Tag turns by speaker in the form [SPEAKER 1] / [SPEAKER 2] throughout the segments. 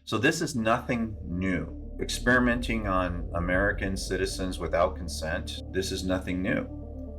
[SPEAKER 1] So this is nothing new. Experimenting on American citizens without consent, this is nothing new.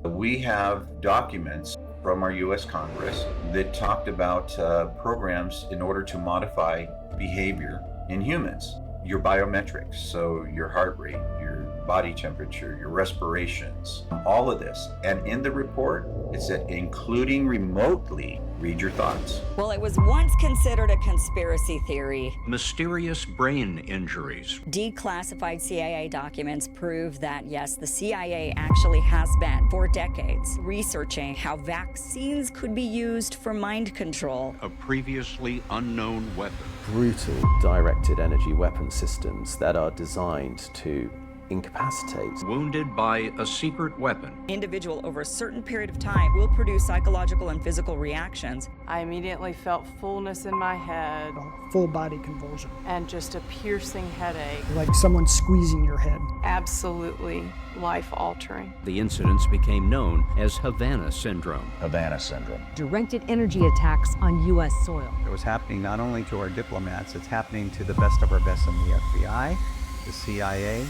[SPEAKER 1] We have documents from our US Congress that talked about programs in order to modify behavior in humans. Your biometrics, so your heart rate, your body temperature, your respirations, all of this. And in the report, it said, including remotely, read your thoughts.
[SPEAKER 2] Well, it was once considered a conspiracy theory.
[SPEAKER 3] Mysterious brain injuries.
[SPEAKER 2] Declassified CIA documents prove that, yes, the CIA actually has been, for decades, researching how vaccines could be used for mind control.
[SPEAKER 3] A previously unknown weapon.
[SPEAKER 4] Brutal directed energy weapon systems that are designed to incapacitate.
[SPEAKER 3] Wounded by a secret weapon.
[SPEAKER 2] Individual over a certain period of time will produce psychological and physical reactions.
[SPEAKER 5] I immediately felt fullness in my head.
[SPEAKER 6] Full body convulsion.
[SPEAKER 5] And just a piercing headache.
[SPEAKER 6] Like someone squeezing your head.
[SPEAKER 5] Absolutely life-altering.
[SPEAKER 3] The incidents became known as Havana syndrome.
[SPEAKER 7] Havana syndrome.
[SPEAKER 8] Directed energy attacks on U.S. soil.
[SPEAKER 9] It was happening not only to our diplomats, it's happening to the best of our best in the FBI, the CIA,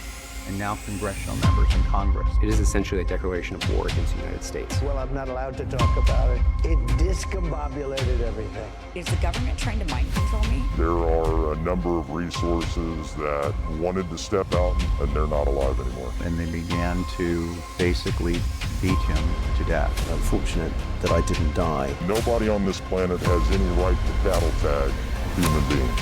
[SPEAKER 9] and now congressional members in Congress.
[SPEAKER 10] It is essentially a declaration of war against the United States.
[SPEAKER 11] Well, I'm not allowed to talk about it. It discombobulated everything.
[SPEAKER 2] Is the government trying to mind control me?
[SPEAKER 12] There are a number of resources that wanted to step out, and they're not alive anymore.
[SPEAKER 9] And they began to basically beat him to death.
[SPEAKER 4] I'm fortunate that I didn't die.
[SPEAKER 12] Nobody on this planet has any right to cattle tag human beings.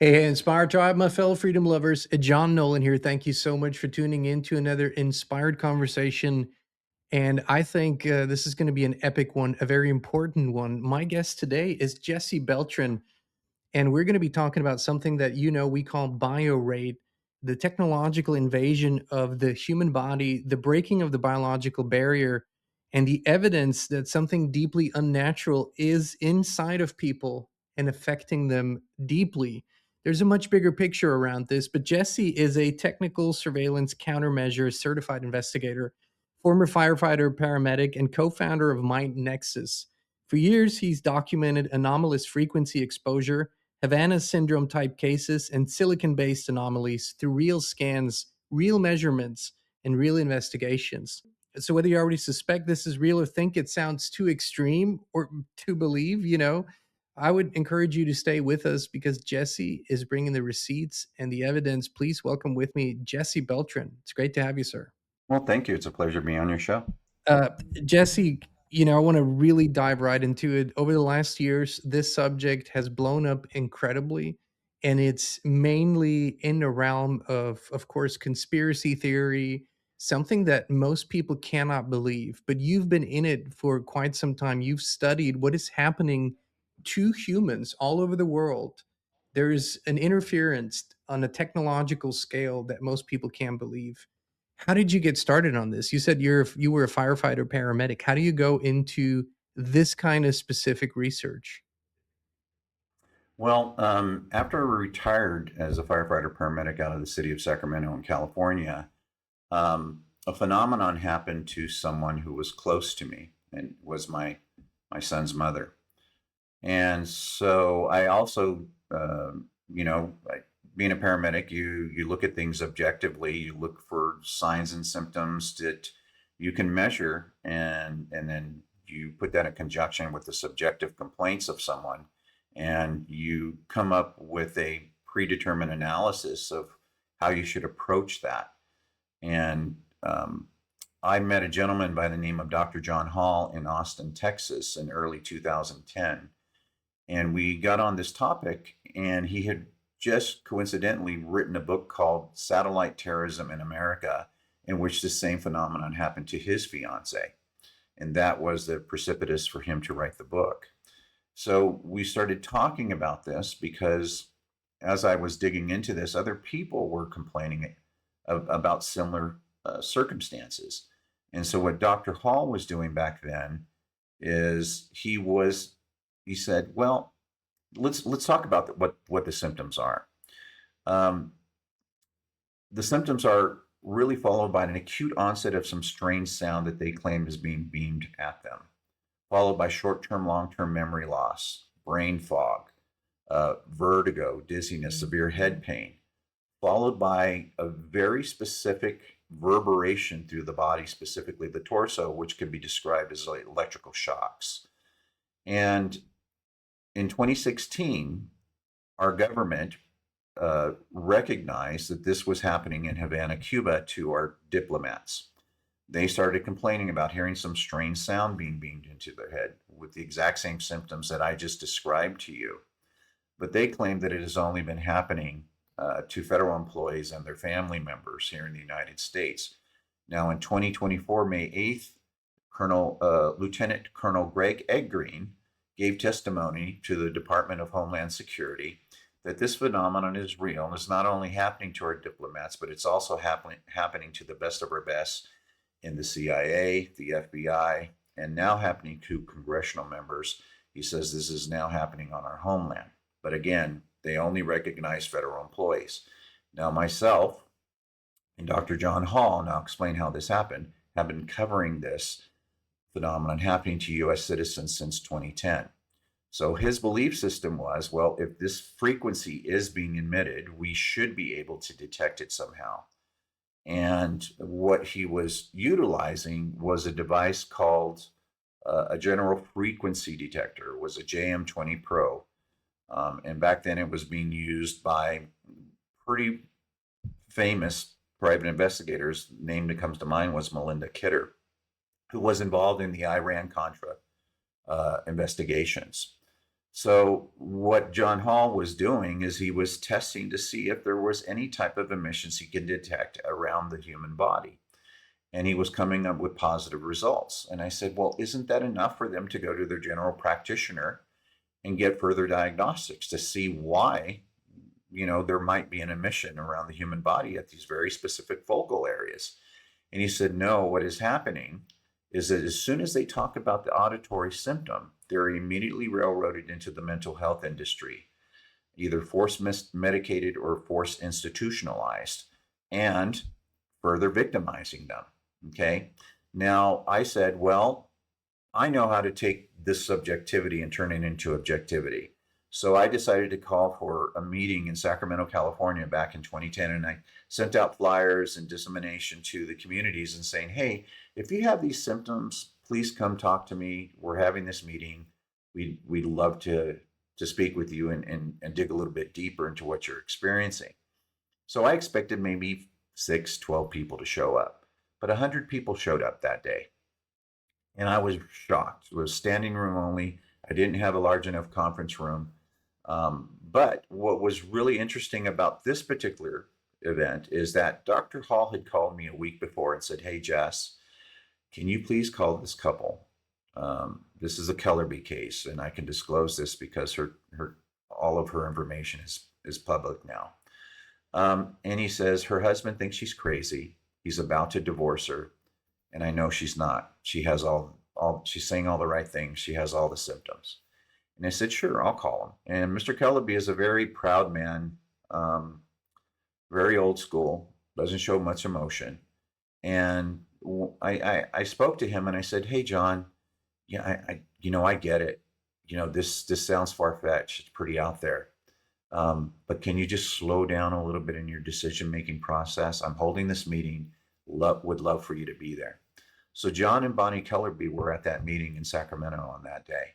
[SPEAKER 13] Hey, Inspired Tribe, my fellow freedom lovers. John Nolan here. Thank you so much for tuning in to another inspired conversation. And I think this is going to be an epic one, a very important one. My guest today is Jesse Beltran, and we're going to be talking about something that we call bio-raid, the technological invasion of the human body, the breaking of the biological barrier, and the evidence that something deeply unnatural is inside of people and affecting them deeply. There's a much bigger picture around this, but Jesse is a technical surveillance countermeasure certified investigator, former firefighter, paramedic, and co-founder of Mind Nexus. For years, he's documented anomalous frequency exposure, Havana syndrome type cases, and silicon-based anomalies through real scans, real measurements, and real investigations. So whether you already suspect this is real or think it sounds too extreme or to believe, I would encourage you to stay with us because Jesse is bringing the receipts and the evidence. Please welcome with me, Jesse Beltran. It's great to have you, sir.
[SPEAKER 1] Well, thank you. It's a pleasure being on your show.
[SPEAKER 13] Jesse, I want to really dive right into it. Over the last years, this subject has blown up incredibly, and it's mainly in the realm of course, conspiracy theory, something that most people cannot believe. But you've been in it for quite some time. You've studied what is happening to humans all over the world. There's an interference on a technological scale that most people can't believe. How did you get started on this? You said you were a firefighter paramedic. How do you go into this kind of specific research?
[SPEAKER 1] Well, after I retired as a firefighter paramedic out of the city of Sacramento in California, a phenomenon happened to someone who was close to me and was my son's mother. And so I also, being a paramedic, you look at things objectively. You look for signs and symptoms that you can measure, and then you put that in conjunction with the subjective complaints of someone, and you come up with a predetermined analysis of how you should approach that. And I met a gentleman by the name of Dr. John Hall in Austin, Texas in early 2010. And we got on this topic, and he had just coincidentally written a book called Satellite Terrorism in America, in which the same phenomenon happened to his fiance. And that was the precipitous for him to write the book. So we started talking about this because as I was digging into this, other people were complaining about similar circumstances. And so what Dr. Hall was doing back then is he said, well, let's talk about what the symptoms are. The symptoms are really followed by an acute onset of some strange sound that they claim is being beamed at them, followed by short-term, long-term memory loss, brain fog, vertigo, dizziness, severe head pain, followed by a very specific reverberation through the body, specifically the torso, which can be described as like electrical shocks. And in 2016, our government recognized that this was happening in Havana, Cuba, to our diplomats. They started complaining about hearing some strange sound being beamed into their head with the exact same symptoms that I just described to you. But they claim that it has only been happening to federal employees and their family members here in the United States. Now, in 2024, May 8th, Lieutenant Colonel Greg Eggreen gave testimony to the Department of Homeland Security that this phenomenon is real and is not only happening to our diplomats, but it's also happening to the best of our best in the CIA, the FBI, and now happening to congressional members. He says this is now happening on our homeland. But again, they only recognize federal employees. Now, myself and Dr. John Hall, and I'll explain how this happened, have been covering this phenomenon happening to U.S. citizens since 2010. So his belief system was, well, if this frequency is being emitted, we should be able to detect it somehow. And what he was utilizing was a device called a general frequency detector. It was a JM20 Pro. And back then it was being used by pretty famous private investigators. The name that comes to mind was Melinda Kidder, who was involved in the Iran-Contra investigations. So what John Hall was doing is he was testing to see if there was any type of emissions he could detect around the human body. And he was coming up with positive results. And I said, well, isn't that enough for them to go to their general practitioner and get further diagnostics to see why, there might be an emission around the human body at these very specific focal areas? And he said, no, what is happening is that as soon as they talk about the auditory symptom, they're immediately railroaded into the mental health industry, either force medicated or force institutionalized, and further victimizing them. Okay. Now I said, well, I know how to take this subjectivity and turn it into objectivity. So I decided to call for a meeting in Sacramento, California back in 2010. And I sent out flyers and dissemination to the communities and saying, hey, if you have these symptoms, please come talk to me. We're having this meeting. We'd love to speak with you and dig a little bit deeper into what you're experiencing. So I expected maybe 6, 12 people to show up, but 100 people showed up that day. And I was shocked. It was standing room only. I didn't have a large enough conference room. But what was really interesting about this particular event is that Dr. Hall had called me a week before and said, hey, Jess, can you please call this couple? This is a Kellerby case, and I can disclose this because all of her information is public now. And he says her husband thinks she's crazy. He's about to divorce her. And I know she's not. She has she's saying all the right things. She has all the symptoms. And I said, sure, I'll call him. And Mr. Kellerby is a very proud man, very old school, doesn't show much emotion. And I spoke to him and I said, hey, John, yeah, I get it. This sounds far-fetched. It's pretty out there. But can you just slow down a little bit in your decision-making process? I'm holding this meeting. Would love for you to be there. So John and Bonnie Kellerby were at that meeting in Sacramento on that day.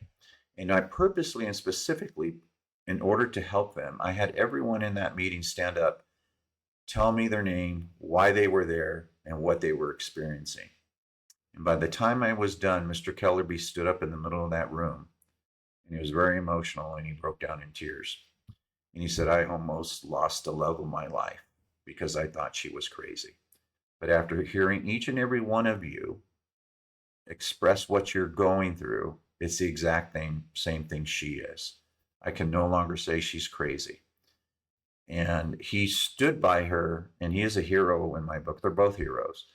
[SPEAKER 1] And I purposely and specifically, in order to help them, I had everyone in that meeting stand up, tell me their name, why they were there, and what they were experiencing. And by the time I was done, Mr. Kellerby stood up in the middle of that room, and he was very emotional, and he broke down in tears. And he said, I almost lost the love of my life because I thought she was crazy. But after hearing each and every one of you express what you're going through, it's the exact same thing she is. I can no longer say she's crazy. And he stood by her, and he is a hero in my book. They're both heroes.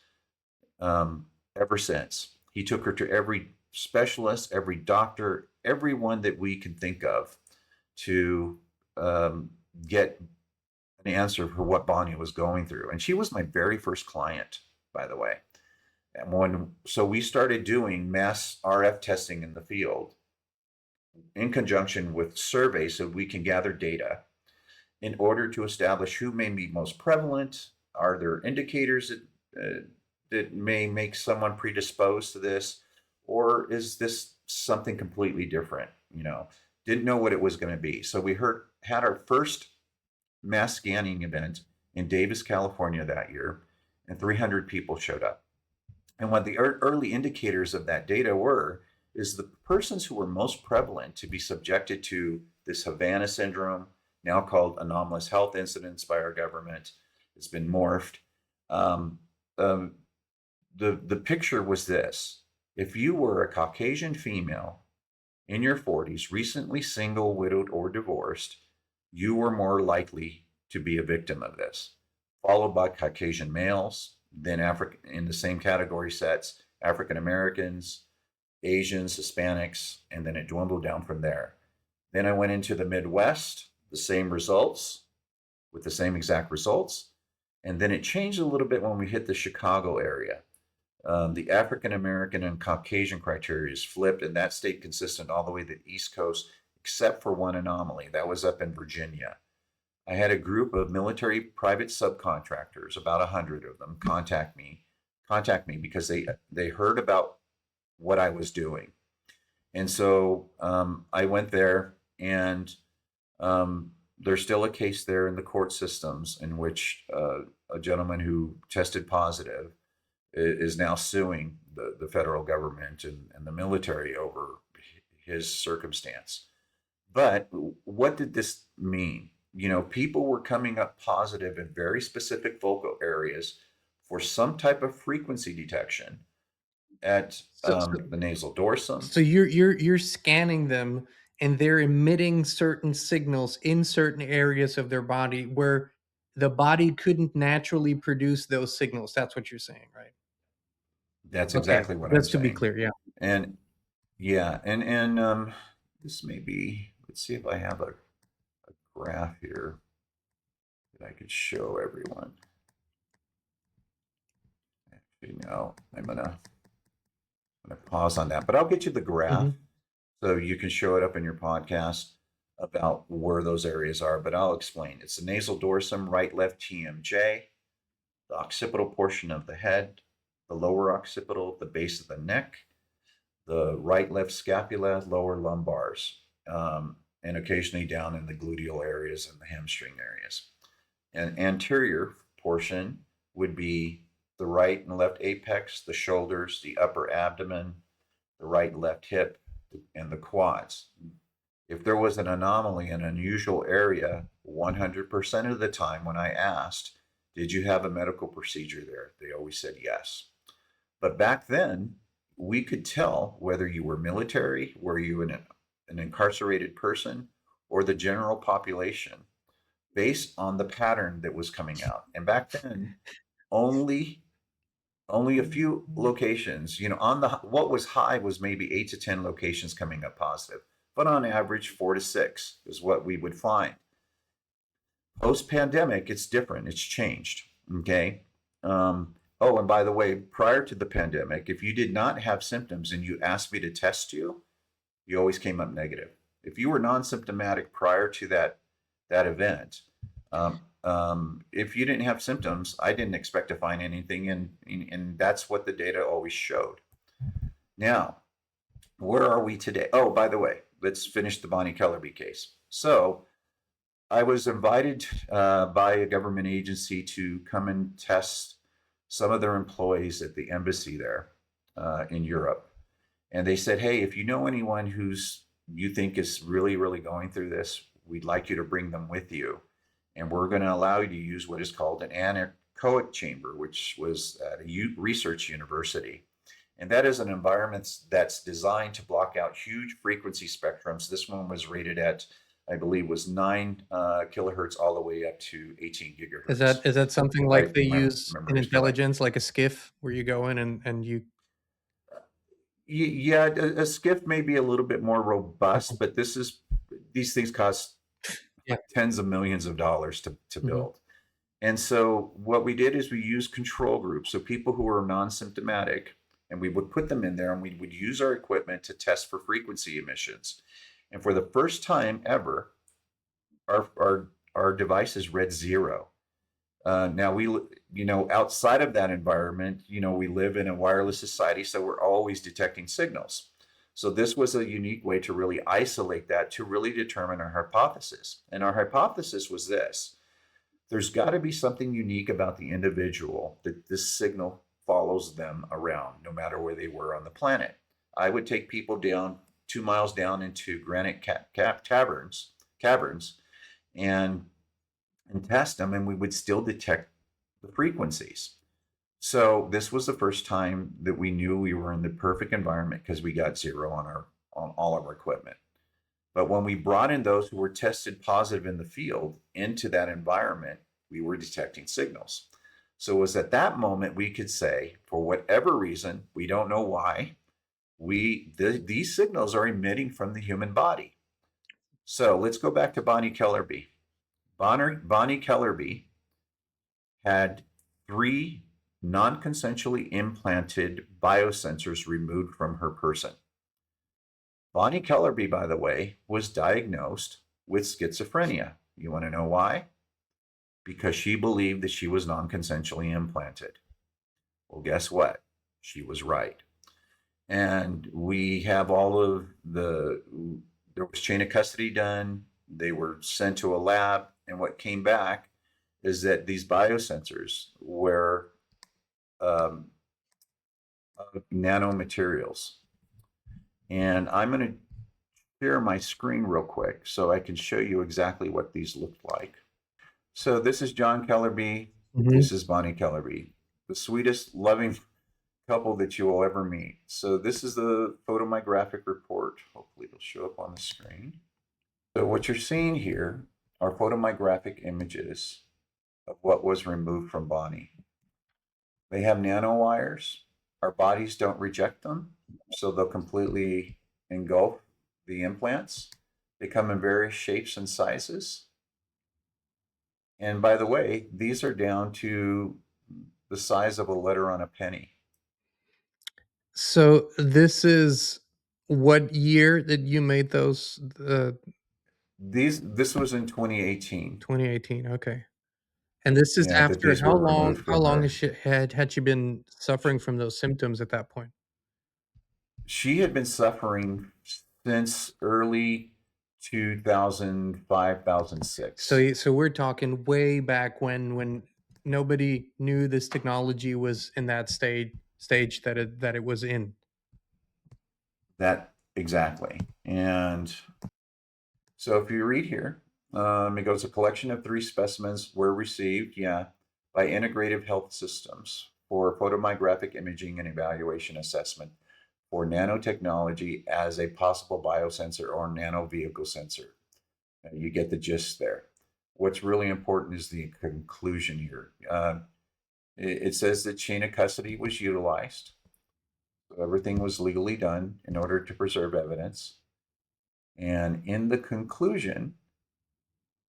[SPEAKER 1] Ever since. He took her to every specialist, every doctor, everyone that we can think of to get an answer for what Bonnie was going through. And she was my very first client, by the way. And so we started doing mass RF testing in the field in conjunction with surveys so we can gather data in order to establish who may be most prevalent. Are there indicators that may make someone predisposed to this, or is this something completely different? Didn't know what it was going to be. So we had our first mass scanning event in Davis, California that year, and 300 people showed up. And what the early indicators of that data were is the persons who were most prevalent to be subjected to this Havana syndrome, now called anomalous health incidents by our government. It's been morphed. The picture was this: if you were a Caucasian female in your 40s, recently single, widowed, or divorced, you were more likely to be a victim of this, followed by Caucasian males, then in the same category sets, African Americans, Asians, Hispanics, and then it dwindled down from there. Then I went into the Midwest, the same results, with the same exact results. And then it changed a little bit when we hit the Chicago area. The African American and Caucasian criteria is flipped, and that stayed consistent all the way to the East Coast, except for one anomaly. That was up in Virginia. I had a group of military private subcontractors, about 100 of them, contact me because they heard about what I was doing. And so I went there, and there's still a case there in the court systems in which a gentleman who tested positive is now suing the federal government and the military over his circumstance. But what did this mean? People were coming up positive in very specific focal areas for some type of frequency detection at the nasal dorsum.
[SPEAKER 13] So you're scanning them, and they're emitting certain signals in certain areas of their body where the body couldn't naturally produce those signals. That's what you're saying, right?
[SPEAKER 1] That's
[SPEAKER 13] Okay,
[SPEAKER 1] exactly what I'm
[SPEAKER 13] that's to be
[SPEAKER 1] saying.
[SPEAKER 13] clear, yeah.
[SPEAKER 1] And this may be, let's see if I have a graph here that I could show everyone. Actually, no, I'm gonna pause on that, but I'll get you the graph so you can show it up in your podcast about where those areas are, but I'll explain. It's the nasal dorsum, right, left TMJ, the occipital portion of the head, the lower occipital, the base of the neck, the right, left scapula, lower lumbars, and occasionally down in the gluteal areas and the hamstring areas. And anterior portion would be the right and left apex, the shoulders, the upper abdomen, the right and left hip, and the quads. If there was an anomaly, an unusual area, 100% of the time when I asked, did you have a medical procedure there? They always said yes. But back then, we could tell whether you were military, were you an incarcerated person, or the general population based on the pattern that was coming out. And back then, only a few locations, what was high was maybe 8 to 10 locations coming up positive, but on average 4 to 6 is what we would find. Post-pandemic, it's different. It's changed. Okay. Oh, and by the way, prior to the pandemic, if you did not have symptoms and you asked me to test you, you always came up negative. If you were non-symptomatic prior to that event, if you didn't have symptoms, I didn't expect to find anything, and that's what the data always showed. Now, where are we today? Oh, by the way, let's finish the Bonnie Kellerby case. So I was invited by a government agency to come and test some of their employees at the embassy there in Europe. And they said, hey, if you know anyone who's you think is really, really going through this, we'd like you to bring them with you. And we're going to allow you to use what is called an anechoic chamber, which was at a research university. And that is an environment that's designed to block out huge frequency spectrums. This one was rated at, I believe, was 9 kilohertz all the way up to 18 gigahertz.
[SPEAKER 13] Is that something like they use in
[SPEAKER 1] is
[SPEAKER 13] intelligence, like a skiff, where you go in and you?
[SPEAKER 1] Yeah, a skiff may be a little bit more robust, but these things cost tens of millions of dollars to build. And so what we did is we used control groups, so people who were non-symptomatic, and we would put them in there and we would use our equipment to test for frequency emissions. And for the first time ever, our devices read 0. Now outside of that environment, we live in a wireless society, so we're always detecting signals. So this was a unique way to really isolate that, to really determine our hypothesis. And our hypothesis was this: there's got to be something unique about the individual that this signal follows them around, no matter where they were on the planet. I would take people down 2 miles down into granite caverns, and test them, and we would still detect the frequencies. So this was the first time that we knew we were in the perfect environment, because we got 0 on all of our equipment. But when we brought in those who were tested positive in the field into that environment, we were detecting signals. So it was at that moment we could say, for whatever reason, we don't know why, these signals are emitting from the human body. So let's go back to Bonnie Kellerby. Bonnie Kellerby had 3 non-consensually implanted biosensors removed from her person. Bonnie Kellerby, by the way, was diagnosed with schizophrenia. You want to know why? Because she believed that she was non-consensually implanted. Well, guess what? She was right. And we have there was chain of custody done. They were sent to a lab, and what came back is that these biosensors were nanomaterials. And I'm going to share my screen real quick so I can show you exactly what these looked like. So this is John Kellerby. This is Bonnie Kellerby, the sweetest, loving couple that you will ever meet. So this is the photomyographic report. Hopefully it'll show up on the screen. So what you're seeing here are photomyographic images of what was removed from Bonnie. They have nanowires. Our bodies don't reject them, so they'll completely engulf the implants. They come in various shapes and sizes. And by the way, these are down to the size of a letter on a penny.
[SPEAKER 13] So this is what year that you made those?
[SPEAKER 1] This was in 2018.
[SPEAKER 13] 2018. Okay. And this is
[SPEAKER 1] Yeah, that
[SPEAKER 13] after
[SPEAKER 1] these were removed
[SPEAKER 13] how
[SPEAKER 1] from
[SPEAKER 13] long
[SPEAKER 1] her.
[SPEAKER 13] has she been suffering from those symptoms at that point?
[SPEAKER 1] She had been suffering since early 2005, 2006.
[SPEAKER 13] So we're talking way back when nobody knew this technology was in that stage that it was in.
[SPEAKER 1] That exactly. And so if you read here, it goes, a collection of 3 specimens were received, by Integrative Health Systems for photomyographic imaging and evaluation assessment for nanotechnology as a possible biosensor or nano vehicle sensor. You get the gist there. What's really important is the conclusion here. It says that chain of custody was utilized. So everything was legally done in order to preserve evidence. And in the conclusion,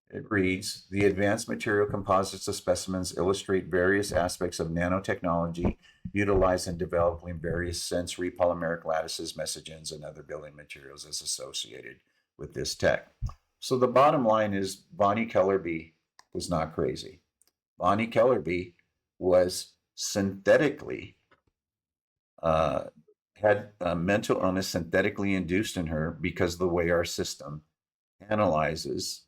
[SPEAKER 1] it reads, the advanced material composites of specimens illustrate various aspects of nanotechnology utilized in developing various sensory polymeric lattices, messagens, and other building materials as associated with this tech. So the bottom line is Bonnie Kellerby was not crazy. Bonnie Kellerby was synthetically, had mental illness synthetically induced in her because of the way our system analyzes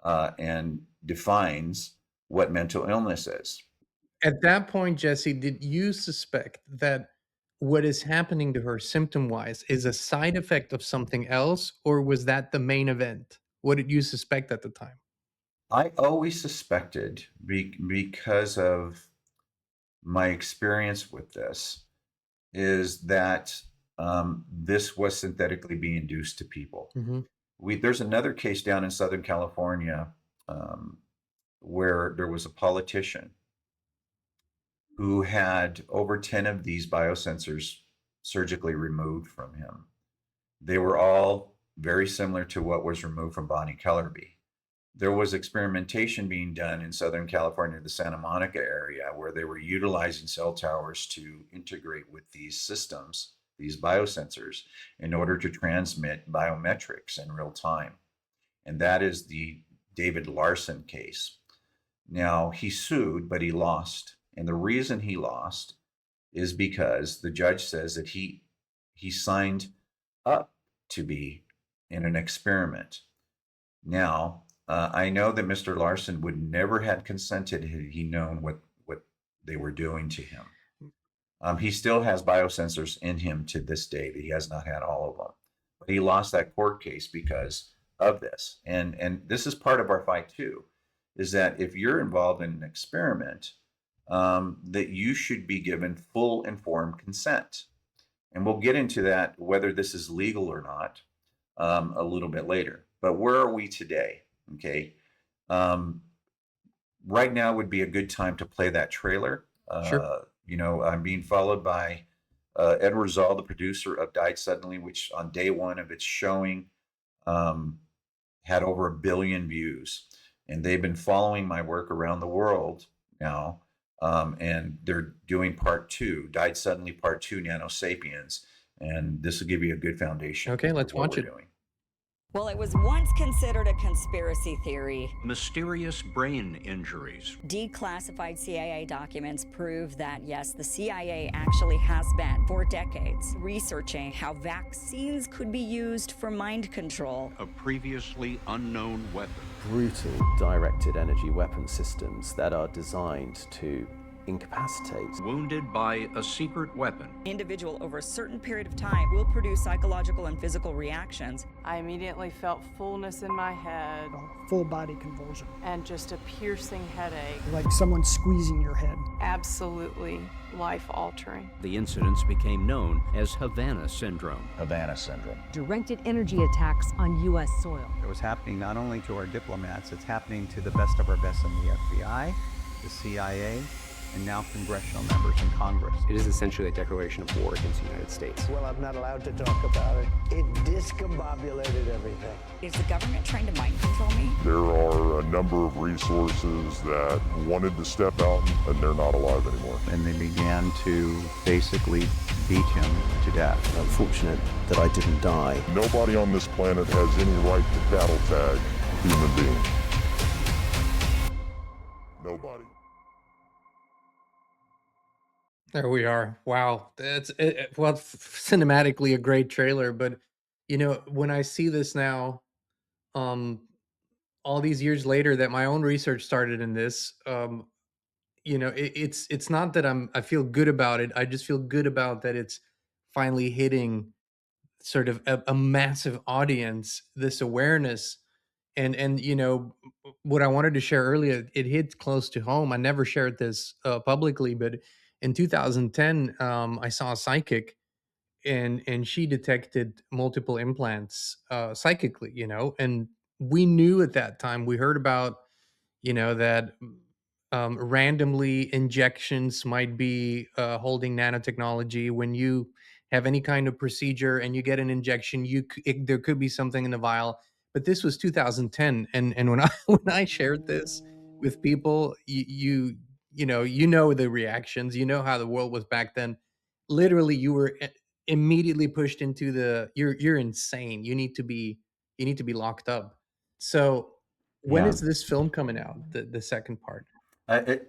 [SPEAKER 1] and defines what mental illness is.
[SPEAKER 13] At that point, Jesse, did you suspect that what is happening to her symptom-wise is a side effect of something else, or was that the main event? What did you suspect at the time?
[SPEAKER 1] I always suspected, because of my experience with this, is that this was synthetically being induced to people. There's another case down in Southern California where there was a politician who had over 10 of these biosensors surgically removed from him. They were all very similar to what was removed from Bonnie Kellerby. There was experimentation being done in Southern California, the Santa Monica area, where they were utilizing cell towers to integrate with these systems these biosensors, in order to transmit biometrics in real time. And that is the David Larson case. Now, he sued, but he lost. And the reason he lost is because the judge says that he signed up to be in an experiment. Now, I know that Mr. Larson would never have consented had he known what they were doing to him. He still has biosensors in him to this day. He has not had all of them, but he lost that court case because of this. And this is part of our fight too, is that if you're involved in an experiment, that you should be given full informed consent. And we'll get into that, whether this is legal or not, a little bit later. But where are we today? Okay. Right now would be a good time to play that trailer.
[SPEAKER 13] Sure.
[SPEAKER 1] You know, I'm being followed by Edward Zoll, the producer of Died Suddenly, which on day one of its showing had over 1 billion views. And they've been following my work around the world now. And they're doing part 2, Died Suddenly part 2, Nano Sapiens. And this will give you a good foundation.
[SPEAKER 13] Okay, let's
[SPEAKER 1] of what
[SPEAKER 13] watch
[SPEAKER 1] we're
[SPEAKER 13] it.
[SPEAKER 1] doing.
[SPEAKER 2] Well, it was once considered a conspiracy theory.
[SPEAKER 3] Mysterious brain injuries.
[SPEAKER 2] Declassified CIA documents prove that, yes, the CIA actually has been, for decades, researching how vaccines could be used for mind control.
[SPEAKER 3] A previously unknown weapon.
[SPEAKER 4] Brutal directed energy weapon systems that are designed to incapacitate.
[SPEAKER 3] Wounded by a secret weapon.
[SPEAKER 2] Individual over a certain period of time will produce psychological and physical reactions.
[SPEAKER 5] I immediately felt fullness in my head
[SPEAKER 6] Full body convulsion.
[SPEAKER 5] and just a piercing headache.
[SPEAKER 6] Like someone squeezing your head.
[SPEAKER 5] Absolutely life-altering.
[SPEAKER 3] The incidents became known as Havana syndrome.
[SPEAKER 1] Havana syndrome.
[SPEAKER 8] Directed energy attacks on U.S. soil.
[SPEAKER 9] It was happening not only to our diplomats, it's happening to the best of our best in the FBI, the CIA, and now congressional members in Congress.
[SPEAKER 10] It is essentially a declaration of war against the United States.
[SPEAKER 11] Well, I'm not allowed to talk about it. It discombobulated everything.
[SPEAKER 2] Is the government trying to mind control me?
[SPEAKER 12] There are a number of resources that wanted to step out and they're not alive anymore.
[SPEAKER 9] And they began to basically beat him to death.
[SPEAKER 4] Unfortunate that I didn't die.
[SPEAKER 12] Nobody on this planet has any right to cattle tag a human being. Nobody.
[SPEAKER 13] There we are. Wow, that's well, cinematically a great trailer. But you know, when I see this now, all these years later, that my own research started in this, you know, it's not that I feel good about it. I just feel good about that it's finally hitting sort of a massive audience. This awareness, and you know, what I wanted to share earlier, it hits close to home. I never shared this publicly, but in 2010, I saw a psychic, and she detected multiple implants psychically, you know, and we knew at that time, we heard about, you know, that randomly injections might be holding nanotechnology. When you have any kind of procedure and you get an injection, there could be something in the vial. But this was 2010, and when I when I shared this with people, you know the reactions, you know how the world was back then. Literally, you were immediately pushed into the you're insane. You need to be locked up. So when
[SPEAKER 1] Yeah.
[SPEAKER 13] is this film coming out? The second part.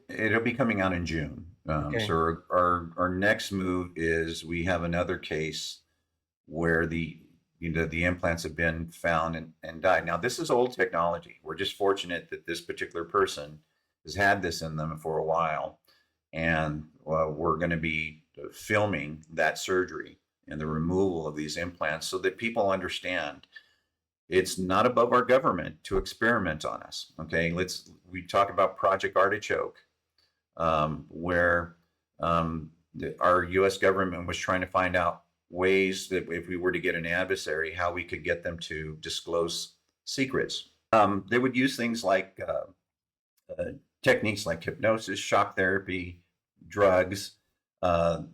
[SPEAKER 1] It'll be coming out in June.
[SPEAKER 13] Okay.
[SPEAKER 1] So our next move is we have another case where the implants have been found and died. Now, this is old technology. We're just fortunate that this particular person has had this in them for a while, and we're going to be filming that surgery and the removal of these implants so that people understand it's not above our government to experiment on us. Okay, we talk about Project Artichoke, where our U.S. government was trying to find out ways that if we were to get an adversary, how we could get them to disclose secrets. They would use things like techniques like hypnosis, shock therapy, drugs,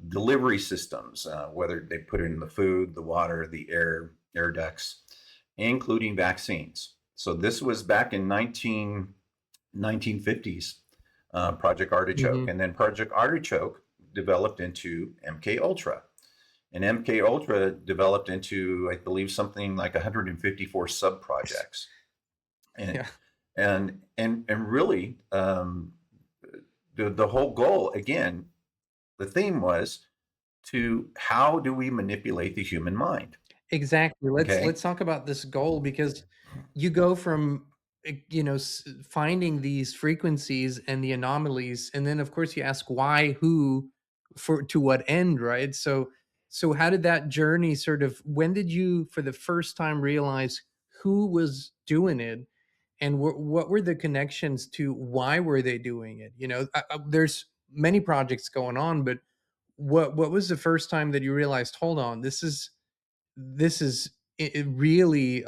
[SPEAKER 1] delivery systems, whether they put it in the food, the water, the air ducts, including vaccines. So this was back in 1950s, Project Artichoke.
[SPEAKER 13] Mhm.
[SPEAKER 1] And then Project Artichoke developed into MK Ultra. And MK Ultra developed into, I believe, something like 154 sub projects. And,
[SPEAKER 13] Yeah.
[SPEAKER 1] and really, the whole goal, again, the theme was to how do we manipulate the human mind?
[SPEAKER 13] Exactly. Let's
[SPEAKER 1] Okay.
[SPEAKER 13] let's talk about this goal, because you go from finding these frequencies and the anomalies, and then of course you ask why, who, for to what end, right? So how did that journey sort of, when did you for the first time realize who was doing it, and what were the connections to why were they doing it? There's many projects going on, but what was the first time that you realized, hold on, this is really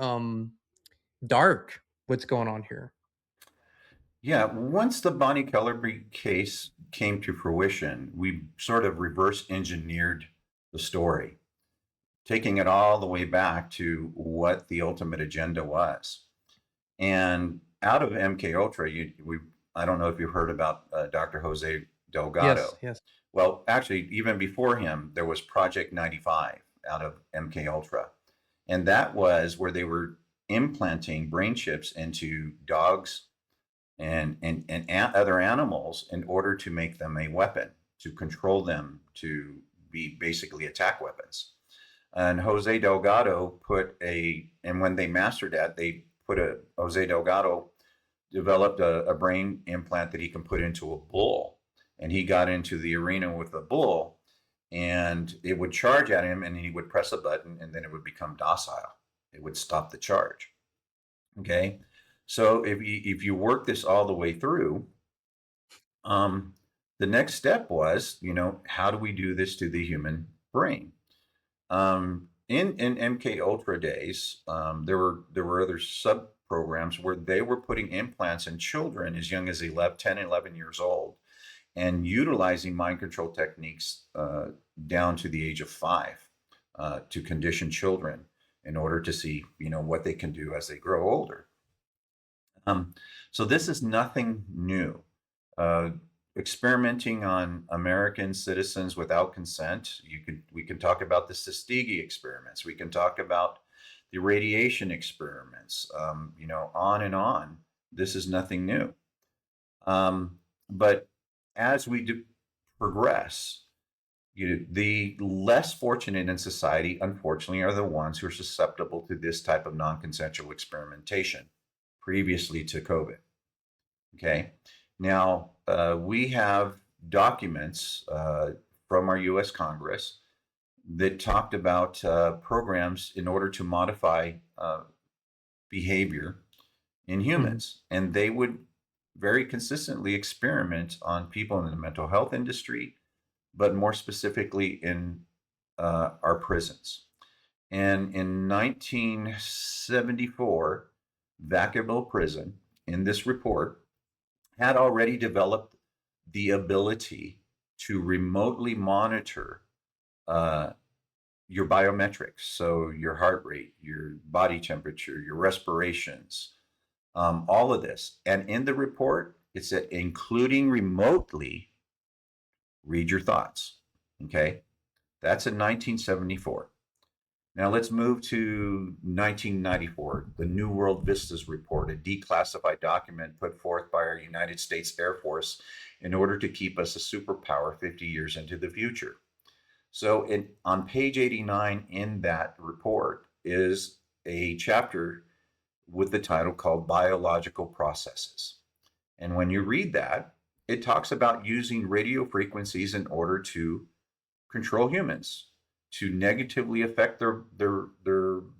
[SPEAKER 13] dark, what's going on here?
[SPEAKER 1] Yeah, once the Bonnie Kellerby case came to fruition, we sort of reverse engineered the story, taking it all the way back to what the ultimate agenda was. And out of MK Ultra, I don't know if you've heard about Dr. Jose
[SPEAKER 13] Yes,
[SPEAKER 1] Delgado.
[SPEAKER 13] yes.
[SPEAKER 1] Well, actually, even before him, there was Project 95 out of MK Ultra, and that was where they were implanting brain chips into dogs and other animals in order to make them a weapon, to control them, to be basically attack weapons. And Jose Delgado and when they mastered that, Jose Delgado developed a brain implant that he can put into a bull. And he got into the arena with the bull, and it would charge at him, and he would press a button, and then it would become docile. It would stop the charge. Okay. So if you work this all the way through, the next step was, how do we do this to the human brain? In MK Ultra days, there were other sub programs where they were putting implants in children as young as 10, 11 years old, and utilizing mind control techniques down to the age of 5 to condition children in order to see, what they can do as they grow older. So this is nothing new. Uh, Experimenting on American citizens without consent. We can talk about the Tuskegee experiments. We can talk about the radiation experiments. On and on. This is nothing new. But as we do progress, the less fortunate in society, unfortunately, are the ones who are susceptible to this type of non-consensual experimentation previously to COVID. Okay. Now, we have documents from our US Congress that talked about programs in order to modify behavior in humans. And they would very consistently experiment on people in the mental health industry, but more specifically in our prisons. And in 1974, Vacaville Prison, in this report, had already developed the ability to remotely monitor your biometrics, so your heart rate, your body temperature, your respirations, all of this. And in the report, it said, including remotely, read your thoughts. Okay, that's in 1974. Now let's move to 1994, the New World Vistas Report, a declassified document put forth by our United States Air Force in order to keep us a superpower 50 years into the future. So on page 89 in that report is a chapter with the title called Biological Processes. And when you read that, it talks about using radio frequencies in order to control humans, to negatively affect their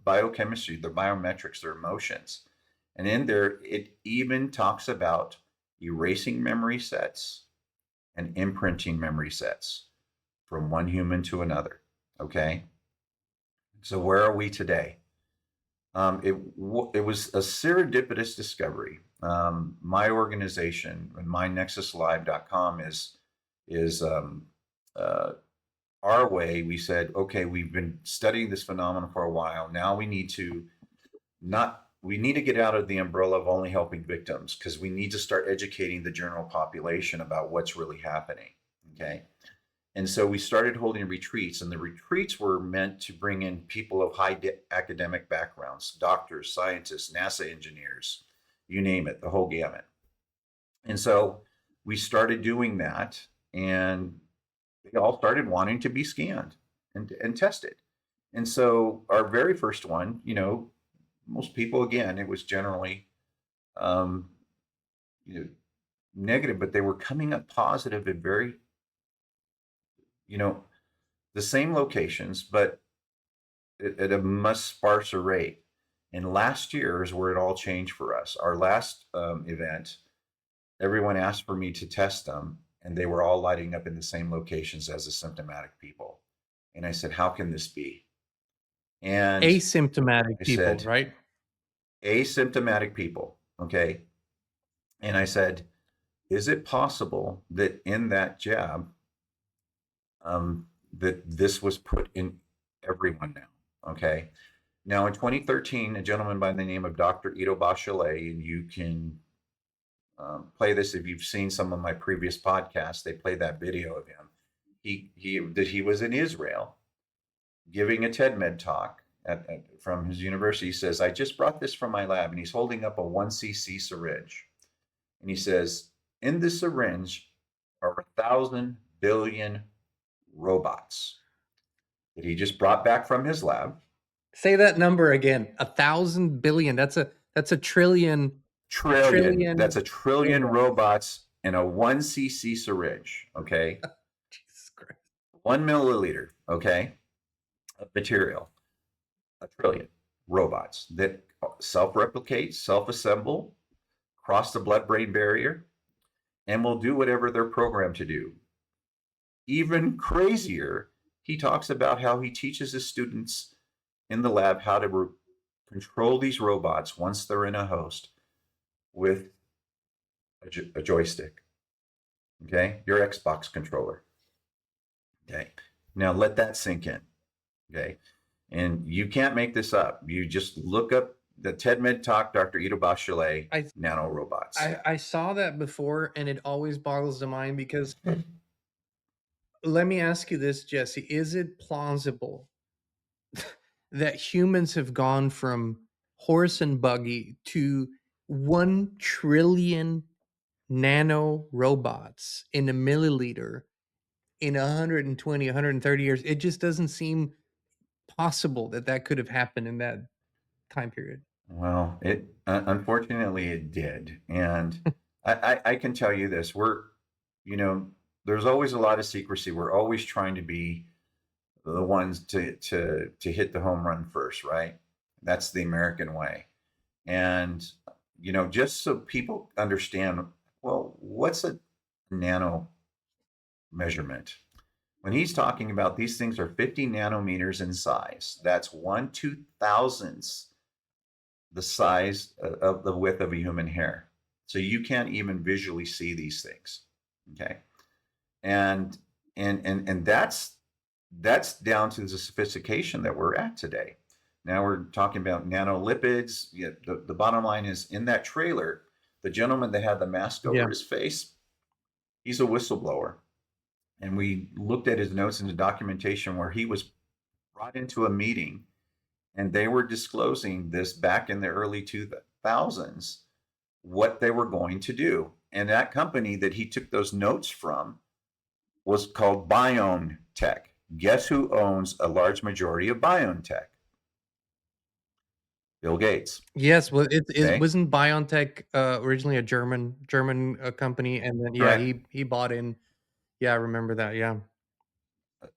[SPEAKER 1] biochemistry, their biometrics, their emotions. And in there, it even talks about erasing memory sets and imprinting memory sets from one human to another. Okay. So where are we today? It was a serendipitous discovery. My organization, mynexuslive.com, is our way. We said, okay, we've been studying this phenomenon for a while. Now we need to get out of the umbrella of only helping victims, because we need to start educating the general population about what's really happening. Okay. And so we started holding retreats, and the retreats were meant to bring in people of high academic backgrounds, doctors, scientists, NASA engineers, you name it, the whole gamut. And so we started doing that, and they all started wanting to be scanned and tested. And so our very first one, most people, again, it was generally um, you know, negative, but they were coming up positive in very, you know, the same locations, but at a much sparser rate. And last year is where it all changed for us. Our last event, everyone asked for me to test them, and they were all lighting up in the same locations as the symptomatic people. And I said, how can this be? And
[SPEAKER 13] Asymptomatic
[SPEAKER 1] I
[SPEAKER 13] people,
[SPEAKER 1] said,
[SPEAKER 13] right?
[SPEAKER 1] asymptomatic people. Okay. And I said, is it possible that in that jab, that this was put in everyone now? Okay. Now, in 2013, a gentleman by the name of Dr. Ido Bachelet, and you can play this if you've seen some of my previous podcasts. They play that video of him. He was in Israel giving a TED-Med talk from his university. He says, "I just brought this from my lab," and he's holding up a 1 cc syringe, and he says, "In this syringe are 1,000 billion robots that he just brought back from his lab."
[SPEAKER 13] Say that number again. 1,000 billion. That's a trillion.
[SPEAKER 1] Trillion. That's a trillion
[SPEAKER 13] robots.
[SPEAKER 1] robots in a 1 cc syringe. Okay.
[SPEAKER 13] Jesus Christ.
[SPEAKER 1] 1 milliliter. Okay. Of material. A trillion robots that self-replicate, self-assemble, cross the blood-brain barrier, and will do whatever they're programmed to do. Even crazier, he talks about how he teaches his students in the lab how to control these robots once they're in a host with a joystick. Okay, your Xbox controller. Okay, now let that sink in. Okay, and you can't make this up. You just look up the TED-Med talk, Dr. Ido Bachelet, nanorobots.
[SPEAKER 13] I saw that before, and it always boggles the mind because let me ask you this, Jesse. Is it plausible that humans have gone from horse and buggy to 1 trillion nano robots in a milliliter in 120, 130 years? It just doesn't seem possible that that could have happened in that time period.
[SPEAKER 1] Well, it unfortunately it did, and I can tell you this: there's always a lot of secrecy. We're always trying to be the ones to hit the home run first, right? That's the American way, and just so people understand, well, what's a nano measurement? When he's talking about these things are 50 nanometers in size, that's 1/2000th the size of the width of a human hair. So you can't even visually see these things. Okay. And that's down to the sophistication that we're at today. Now we're talking about nanolipids. The bottom line is, in that trailer, the gentleman that had the mask over his face, he's a whistleblower. And we looked at his notes in the documentation where he was brought into a meeting, and they were disclosing this back in the early 2000s, what they were going to do. And that company that he took those notes from was called BioNTech. Guess who owns a large majority of BioNTech? Bill Gates.
[SPEAKER 13] Yes, well, it wasn't BioNTech originally a German company, and then he bought in. Yeah, I remember that. Yeah,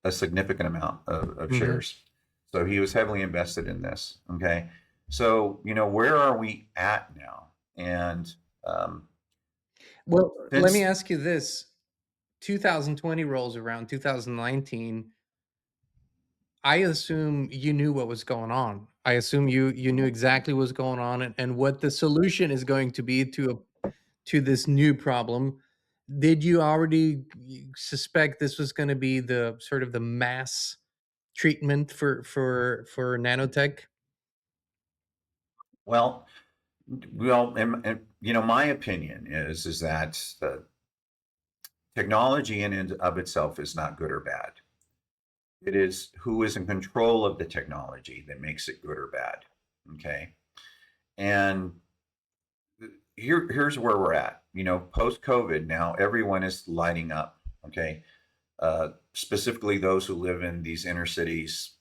[SPEAKER 1] a significant amount of shares. So he was heavily invested in this. Okay, so where are we at now? And
[SPEAKER 13] well, let me ask you this: 2020 rolls around, 2019. I assume you knew what was going on. I assume you knew exactly what's going on and what the solution is going to be to this new problem. Did you already suspect this was going to be the sort of the mass treatment for nanotech?
[SPEAKER 1] Well, my opinion is that technology in and of itself is not good or bad. It is who is in control of the technology that makes it good or bad. Okay. And here's where we're at. Post COVID, now everyone is lighting up. Okay. Specifically those who live in these inner cities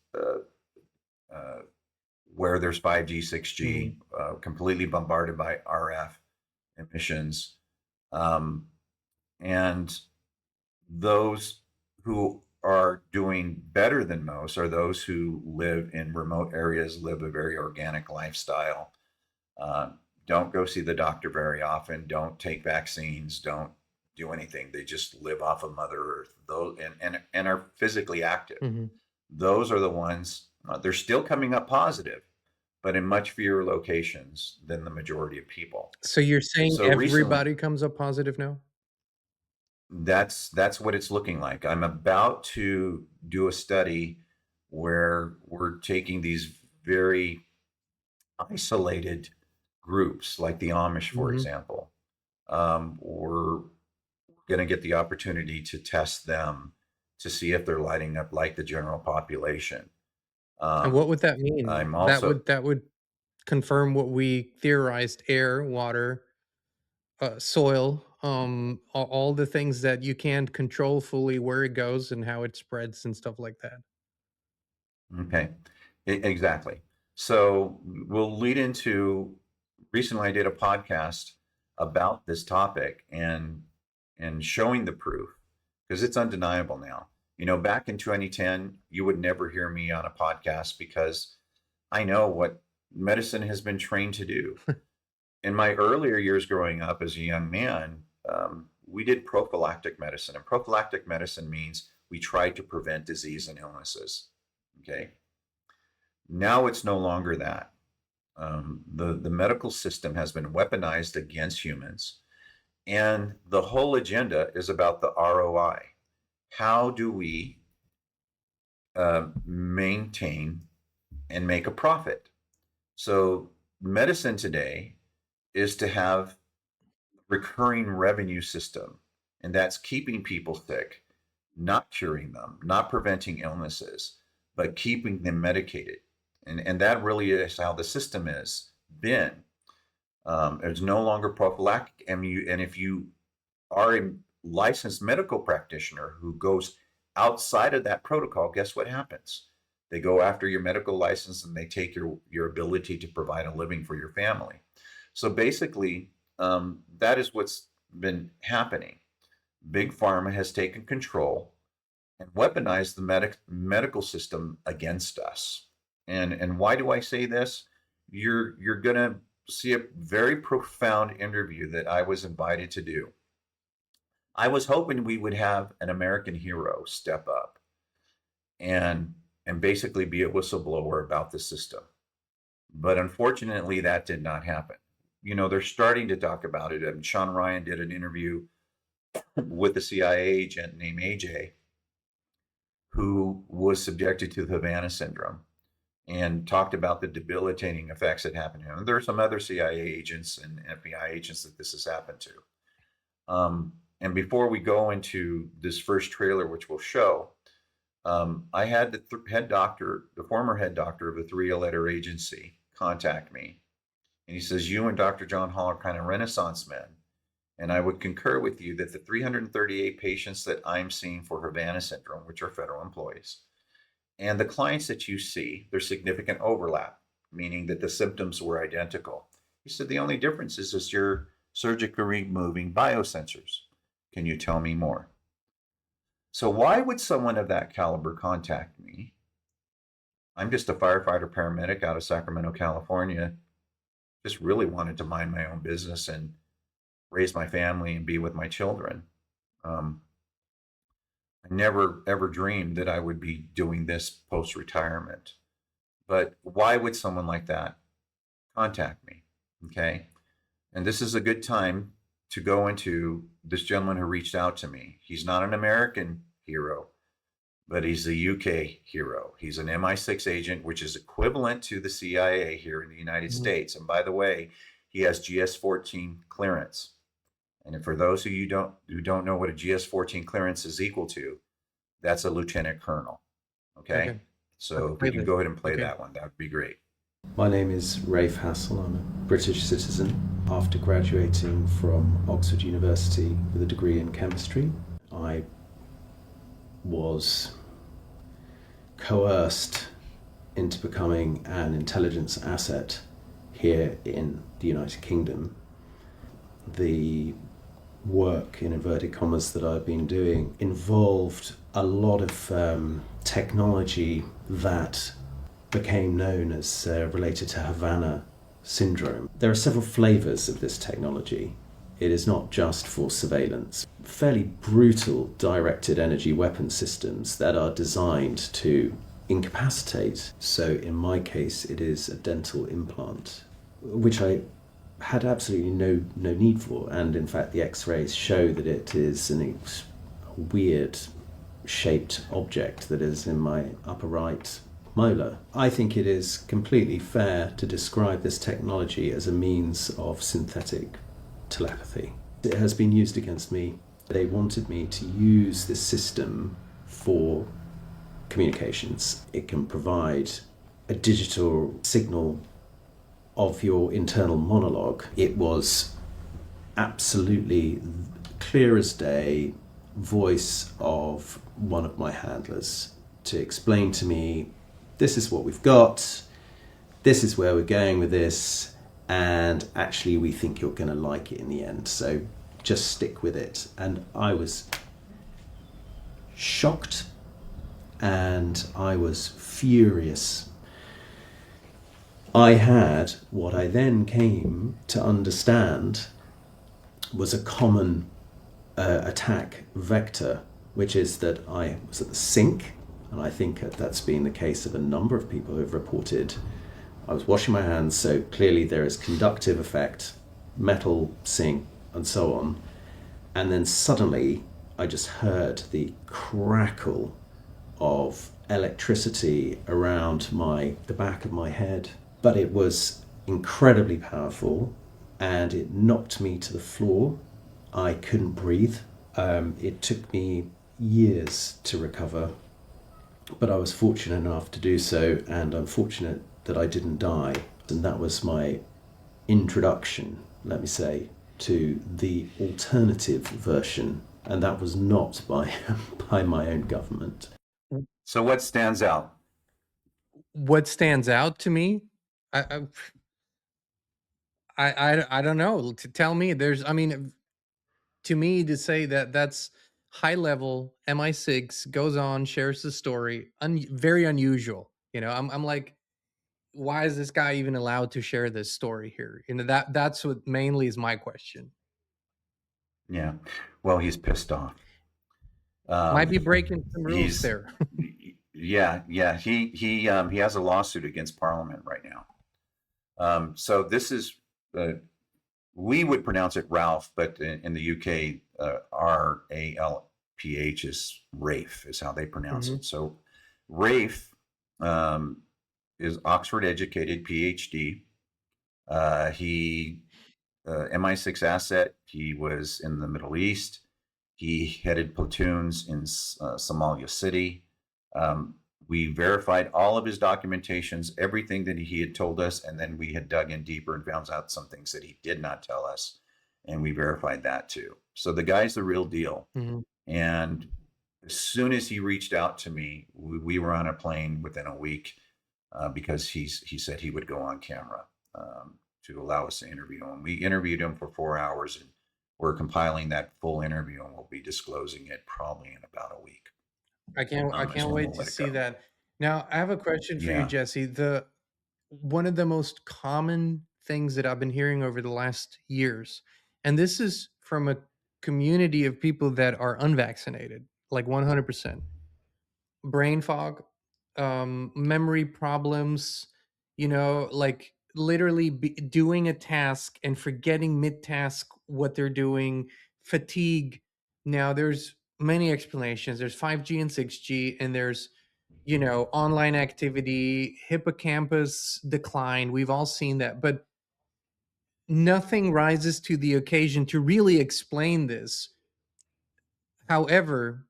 [SPEAKER 1] where there's 5G, 6G, completely bombarded by RF emissions. And those who are doing better than most are those who live in remote areas, live a very organic lifestyle, don't go see the doctor very often, don't take vaccines, don't do anything. They just live off of Mother Earth. Those and are physically active. Those are the ones. They're still coming up positive, but in much fewer locations than the majority of people.
[SPEAKER 13] So you're saying
[SPEAKER 1] So recently,
[SPEAKER 13] everybody comes up positive now?
[SPEAKER 1] that's what it's looking like. I'm about to do a study where we're taking these very isolated groups, like the Amish, for example. We're going to get the opportunity to test them to see if they're lighting up like the general population.
[SPEAKER 13] And what would that mean?
[SPEAKER 1] I'm
[SPEAKER 13] That
[SPEAKER 1] also
[SPEAKER 13] would confirm what we theorized: air, water, soil, all the things that you can't control fully where it goes and how it spreads and stuff like that.
[SPEAKER 1] okay, exactly. So we'll lead into. Recently, I did a podcast about this topic and showing the proof because it's undeniable now. Back in 2010, you would never hear me on a podcast because I know what medicine has been trained to do. In my earlier years growing up as a young man, we did prophylactic medicine. And prophylactic medicine means we tried to prevent disease and illnesses. Okay. Now it's no longer that. The medical system has been weaponized against humans. And the whole agenda is about the ROI. How do we maintain and make a profit? So medicine today is to have recurring revenue system, and that's keeping people sick, not curing them, not preventing illnesses, but keeping them medicated. And that really is how the system has been. It's no longer prophylactic. And if you are a licensed medical practitioner who goes outside of that protocol, guess what happens? They go after your medical license and they take your ability to provide a living for your family. So basically, that is what's been happening. Big Pharma has taken control and weaponized the medical system against us. And why do I say this? You're going to see a very profound interview that I was invited to do. I was hoping we would have an American hero step up and basically be a whistleblower about the system. But unfortunately, that did not happen. They're starting to talk about it. And Sean Ryan did an interview with a CIA agent named AJ, who was subjected to the Havana syndrome and talked about the debilitating effects that happened to him. And there are some other CIA agents and FBI agents that this has happened to. And before we go into this first trailer, which we'll show, I had the former head doctor of a 3-letter agency contact me. And he says, you and Dr. John Hall are kind of Renaissance men. And I would concur with you that the 338 patients that I'm seeing for Havana syndrome, which are federal employees, and the clients that you see, there's significant overlap, meaning that the symptoms were identical. He said, the only difference is just you're surgically removing biosensors. Can you tell me more? So why would someone of that caliber contact me? I'm just a firefighter paramedic out of Sacramento, California. Just really wanted to mind my own business and raise my family and be with my children. I never ever dreamed that I would be doing this post-retirement. But why would someone like that contact me? Okay. And this is a good time to go into this gentleman who reached out to me. He's not an American hero, but he's a UK hero. He's an MI6 agent, which is equivalent to the CIA here in the United States. And by the way, he has GS-14 clearance. And for those who don't know what a GS-14 clearance is equal to, that's a lieutenant colonel. Okay.
[SPEAKER 13] Okay.
[SPEAKER 1] So if
[SPEAKER 13] Play
[SPEAKER 1] we can
[SPEAKER 13] this.
[SPEAKER 1] go ahead and play
[SPEAKER 13] Okay.
[SPEAKER 1] that one, that would be great.
[SPEAKER 4] My name is Rafe Hassel. I'm a British citizen. After graduating from Oxford University with a degree in chemistry, I was coerced into becoming an intelligence asset here in the United Kingdom. The work, in inverted commas, that I've been doing involved a lot of technology that became known as related to Havana syndrome. There are several flavors of this technology. It is not just for surveillance. Fairly brutal directed energy weapon systems that are designed to incapacitate. So in my case, it is a dental implant, which I had absolutely no need for. And in fact, the X-rays show that it is a weird shaped object that is in my upper right molar. I think it is completely fair to describe this technology as a means of synthetic telepathy. It has been used against me. They wanted me to use this system for communications. It can provide a digital signal of your internal monologue. It was absolutely clear as day voice of one of my handlers to explain to me, this is what we've got, this is where we're going with this, and actually we think you're going to like it in the end, so just stick with it. And I was shocked and I was furious. I had what I then came to understand was a common attack vector, which is that I was at the sink, and I think that's been the case of a number of people who have reported. I was washing my hands, so clearly there is conductive effect, metal sink, and so on. And then suddenly I just heard the crackle of electricity around the back of my head. But it was incredibly powerful, and it knocked me to the floor. I couldn't breathe. It took me years to recover, but I was fortunate enough to do so, and I'm fortunate that I didn't die. And that was my introduction, let me say, to the alternative version, and that was not by my own government.
[SPEAKER 1] So what stands out?
[SPEAKER 13] What stands out to me? I don't know. To tell me, to me, to say that that's high level MI6 goes on, shares the story, very unusual. I'm like, why is this guy even allowed to share this story here? That's what mainly is my question.
[SPEAKER 1] Yeah. Well, he's pissed off.
[SPEAKER 13] Might be breaking some rules there.
[SPEAKER 1] Yeah. He has a lawsuit against Parliament right now. So this is we would pronounce it Ralph, but in the UK, RALPH is Rafe, is how they pronounce it. So Rafe is Oxford educated, PhD. He MI6 asset. He was in the Middle East. He headed platoons in Somalia City. We verified all of his documentations, everything that he had told us, and then we had dug in deeper and found out some things that he did not tell us, and we verified that too. So the guy's the real deal. And as soon as he reached out to me, we were on a plane within a week because he said he would go on camera to allow us to interview him. We interviewed him for 4 hours, and we're compiling that full interview, and we'll be disclosing it probably in about a week.
[SPEAKER 13] I can't wait to see that. Now, I have a question for you, Jesse. One of the most common things that I've been hearing over the last years, and this is from a community of people that are unvaccinated, like 100%. Brain fog, memory problems, like literally doing a task and forgetting mid-task what they're doing, fatigue. Now, there's many explanations. There's 5G and 6G, and there's, online activity, hippocampus decline. We've all seen that. But nothing rises to the occasion to really explain this. However,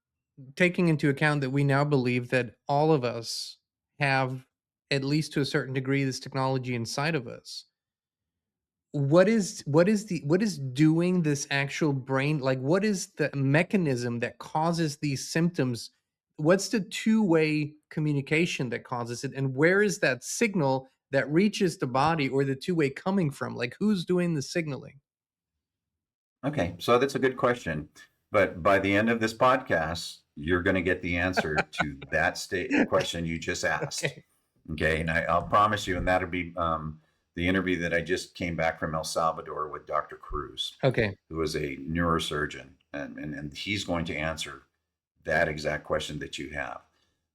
[SPEAKER 13] taking into account that we now believe that all of us have, at least to a certain degree, this technology inside of us, what is doing this actual brain, like what is the mechanism that causes these symptoms? What's the two-way communication that causes it, and where is that signal that reaches the body, or the two-way coming from? Like, who's doing the signaling?
[SPEAKER 1] Okay, so that's a good question. But by the end of this podcast, you're going to get the answer to that question you just asked.
[SPEAKER 13] Okay.
[SPEAKER 1] Okay, and I'll promise you, and that'll be the interview that I just came back from El Salvador with Dr. Cruz,
[SPEAKER 13] Okay.
[SPEAKER 1] who is a neurosurgeon, and he's going to answer that exact question that you have.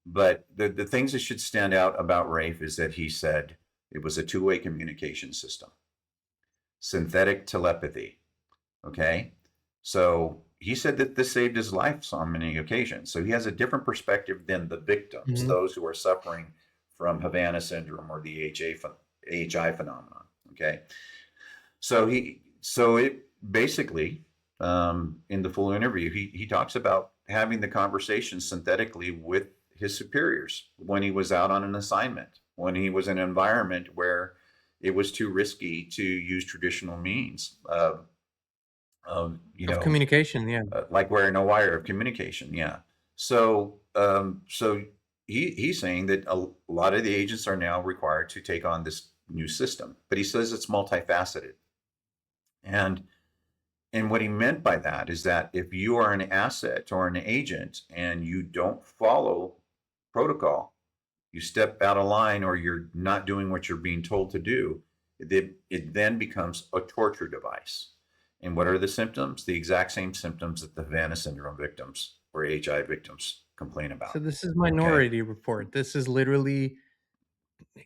[SPEAKER 1] But the things that should stand out about Rafe is that he said it was a two-way communication system, synthetic telepathy. Okay. So he said that this saved his life on many occasions. So he has a different perspective than the victims, those who are suffering from Havana syndrome or the AHI phenomenon. Okay. So it basically, in the full interview, he talks about having the conversation synthetically with his superiors when he was out on an assignment, when he was in an environment where it was too risky to use traditional means of
[SPEAKER 13] Communication, yeah.
[SPEAKER 1] like wearing a wire of communication. Yeah. So he's saying that a lot of the agents are now required to take on this new system, but he says it's multifaceted. And what he meant by that is that if you are an asset or an agent and you don't follow protocol, you step out of line, or you're not doing what you're being told to do, it then becomes a torture device. And what are the symptoms? The exact same symptoms that the Havana syndrome victims or AHI victims complain about.
[SPEAKER 13] So this is Minority Report. This is literally,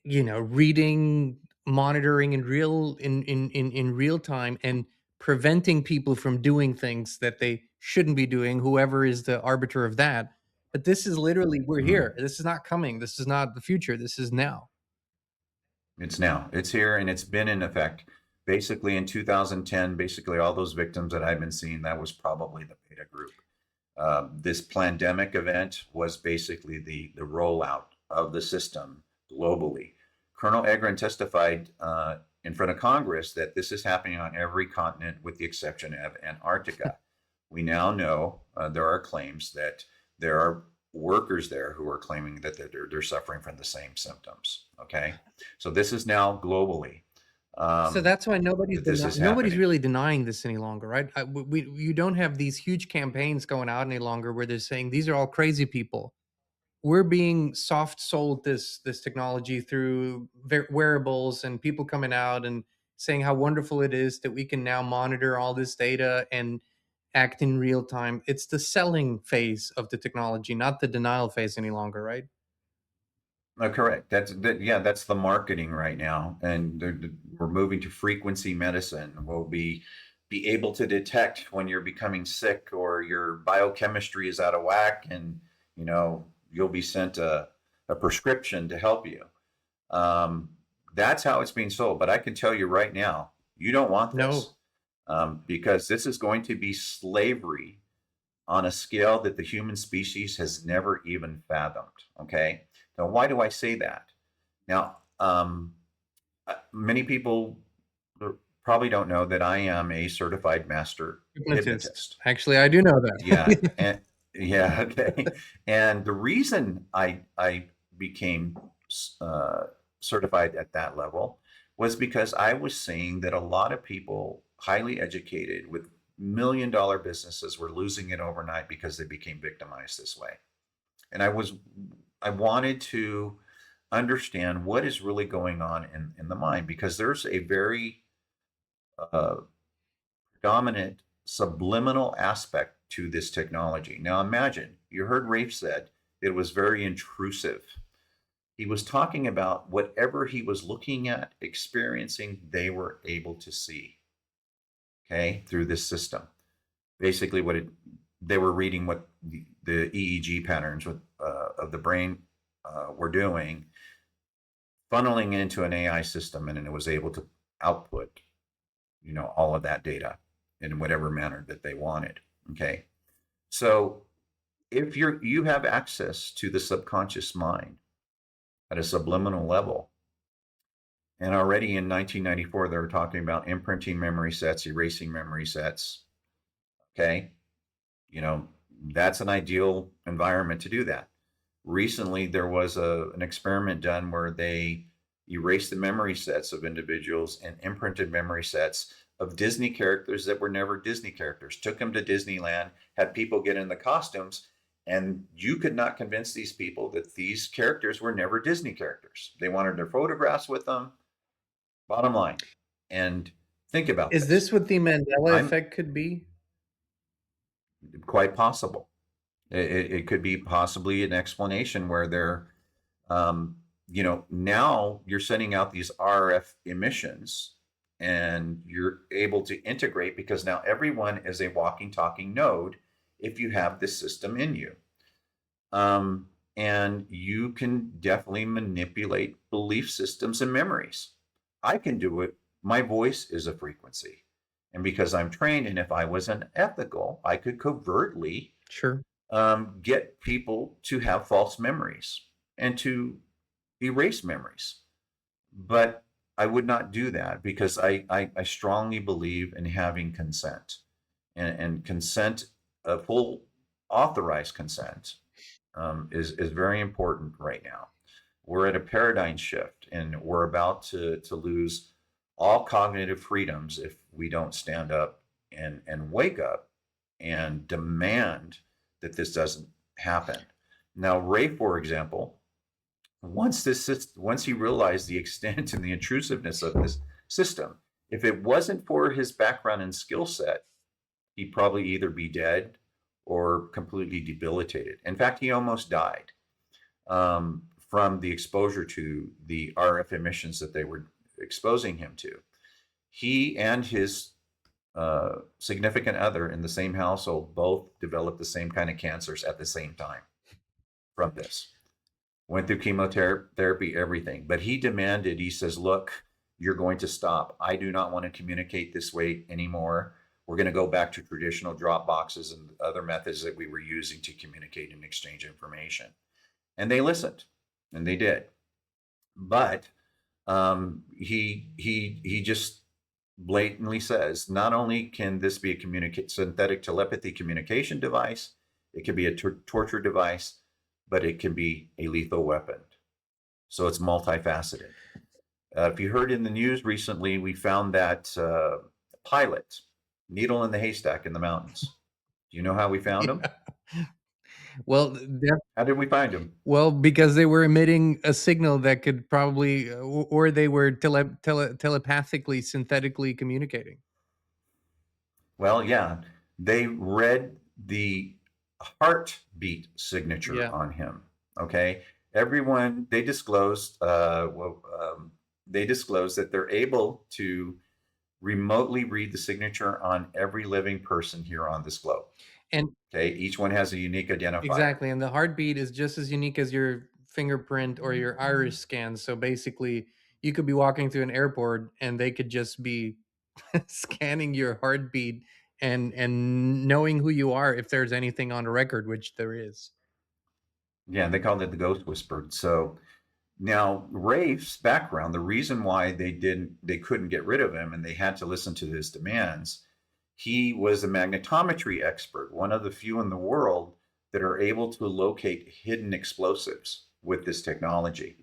[SPEAKER 13] reading, monitoring in real time, and preventing people from doing things that they shouldn't be doing, whoever is the arbiter of that. But this is literally, we're here. This is not coming. This is not the future. This is now.
[SPEAKER 1] It's now. It's here, and it's been in effect. Basically, in 2010, basically all those victims that I've been seeing, that was probably the beta group. This pandemic event was basically the rollout of the system globally. Colonel Egren testified in front of Congress that this is happening on every continent with the exception of Antarctica. We now know there are claims that there are workers there who are claiming that they're suffering from the same symptoms. Okay, so this is now globally.
[SPEAKER 13] So that's why nobody's
[SPEAKER 1] happening.
[SPEAKER 13] really denying this any longer, right? You don't have these huge campaigns going out any longer where they're saying these are all crazy people. We're being soft sold this technology through wearables, and people coming out and saying how wonderful it is that we can now monitor all this data and act in real time. It's the selling phase of the technology, not the denial phase any longer, right?
[SPEAKER 1] Correct. That's the marketing right now, and we're moving to frequency medicine. We'll be able to detect when you're becoming sick or your biochemistry is out of whack, and you'll be sent a prescription to help you. That's how it's being sold. But I can tell you right now, you don't want this. Because this is going to be slavery on a scale that the human species has never even fathomed. Okay. Now, why do I say that? Now, many people probably don't know that I am a certified master hypnotist.
[SPEAKER 13] Actually, I do know that.
[SPEAKER 1] Yeah. Okay. And the reason I became certified at that level was because I was seeing that a lot of people, highly educated with $1 million businesses, were losing it overnight because they became victimized this way. And I wanted to understand what is really going on in the mind, because there's a very dominant subliminal aspect to this technology. Now imagine, you heard Rafe said it was very intrusive. He was talking about whatever he was looking at, experiencing, they were able to see, okay, through this system. Basically, they were reading what the EEG patterns of the brain were doing, funneling into an AI system, and it was able to output all of that data in whatever manner that they wanted. Okay. So if you have access to the subconscious mind at a subliminal level, and already in 1994 they were talking about imprinting memory sets, erasing memory sets. Okay, that's an ideal environment to do that. Recently there was an experiment done where they erased the memory sets of individuals and imprinted memory sets of Disney characters that were never Disney characters, took them to Disneyland, had people get in the costumes, and you could not convince these people that these characters were never Disney characters. They wanted their photographs with them, bottom line. And think about
[SPEAKER 13] Is this what the Mandela
[SPEAKER 1] I'm
[SPEAKER 13] effect could be?
[SPEAKER 1] quite possible. It could be possibly an explanation where they're, now you're sending out these RF emissions and you're able to integrate because now everyone is a walking, talking node if you have this system in you. And you can definitely manipulate belief systems and memories. I can do it. My voice is a frequency. And because I'm trained, and if I was unethical, I could covertly
[SPEAKER 13] Sure.
[SPEAKER 1] get people to have false memories and to erase memories. But I would not do that because I strongly believe in having consent and consent, full authorized consent, is very important right now. We're at a paradigm shift and we're about to lose all cognitive freedoms if we don't stand up and wake up and demand that this doesn't happen. Now, Ray, for example, once he realized the extent and the intrusiveness of this system, if it wasn't for his background and skill set, he'd probably either be dead or completely debilitated. In fact, he almost died from the exposure to the RF emissions that they were exposing him to. He and his significant other in the same household both developed the same kind of cancers at the same time from this. Went through chemotherapy, everything. But he demanded, he says, look, you're going to stop. I do not want to communicate this way anymore. We're going to go back to traditional drop boxes and other methods that we were using to communicate and exchange information. And they listened, and they did. But he just blatantly says, not only can this be a synthetic telepathy communication device, it can be a torture device, but it can be a lethal weapon. So it's multifaceted. If you heard in the news recently, we found that pilot, needle in the haystack in the mountains. Do you know how we found him?
[SPEAKER 13] Well,
[SPEAKER 1] How did we find him?
[SPEAKER 13] well, because they were emitting a signal that could probably, or they were telepathically, synthetically communicating.
[SPEAKER 1] Well, yeah, they read the heartbeat signature on him. Okay, everyone they disclosed that they're able to remotely read the signature on every living person here on this globe.
[SPEAKER 13] And
[SPEAKER 1] okay, each one has a unique identifier.
[SPEAKER 13] Exactly, and the heartbeat is just as unique as your fingerprint or your iris scan. So basically, you could be walking through an airport and they could just be scanning your heartbeat and knowing who you are if there's anything on record, which there is.
[SPEAKER 1] Yeah, they called it the ghost whispered. So now Rafe's background, the reason why they couldn't get rid of him and they had to listen to his demands, he was a magnetometry expert, one of the few in the world that are able to locate hidden explosives with this technology.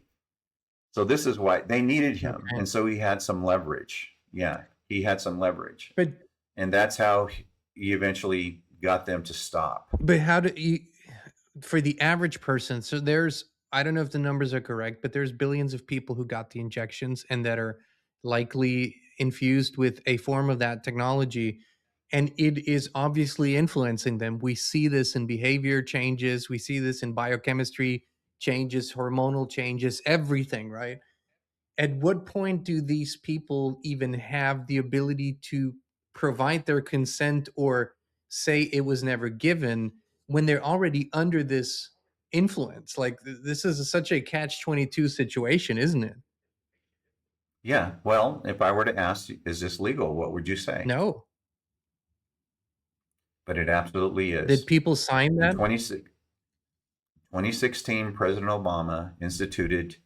[SPEAKER 1] So this is why they needed him. Okay. And so he had some leverage. Yeah, he had some leverage. And that's how he eventually got them to stop.
[SPEAKER 13] But how do you, for the average person, so there's, I don't know if the numbers are correct, but there's billions of people who got the injections and that are likely infused with a form of that technology. And it is obviously influencing them. We see this in behavior changes. We see this in biochemistry changes, hormonal changes, everything, right? At what point do these people even have the ability to provide their consent or say it was never given when they're already under this influence? Like this is such a catch-22 situation, isn't it?
[SPEAKER 1] Yeah. Well, if I were to ask, is this legal? What would you say?
[SPEAKER 13] No.
[SPEAKER 1] But it absolutely
[SPEAKER 13] Did
[SPEAKER 1] is.
[SPEAKER 13] people sign
[SPEAKER 1] In
[SPEAKER 13] that?
[SPEAKER 1] 2016, President Obama instituted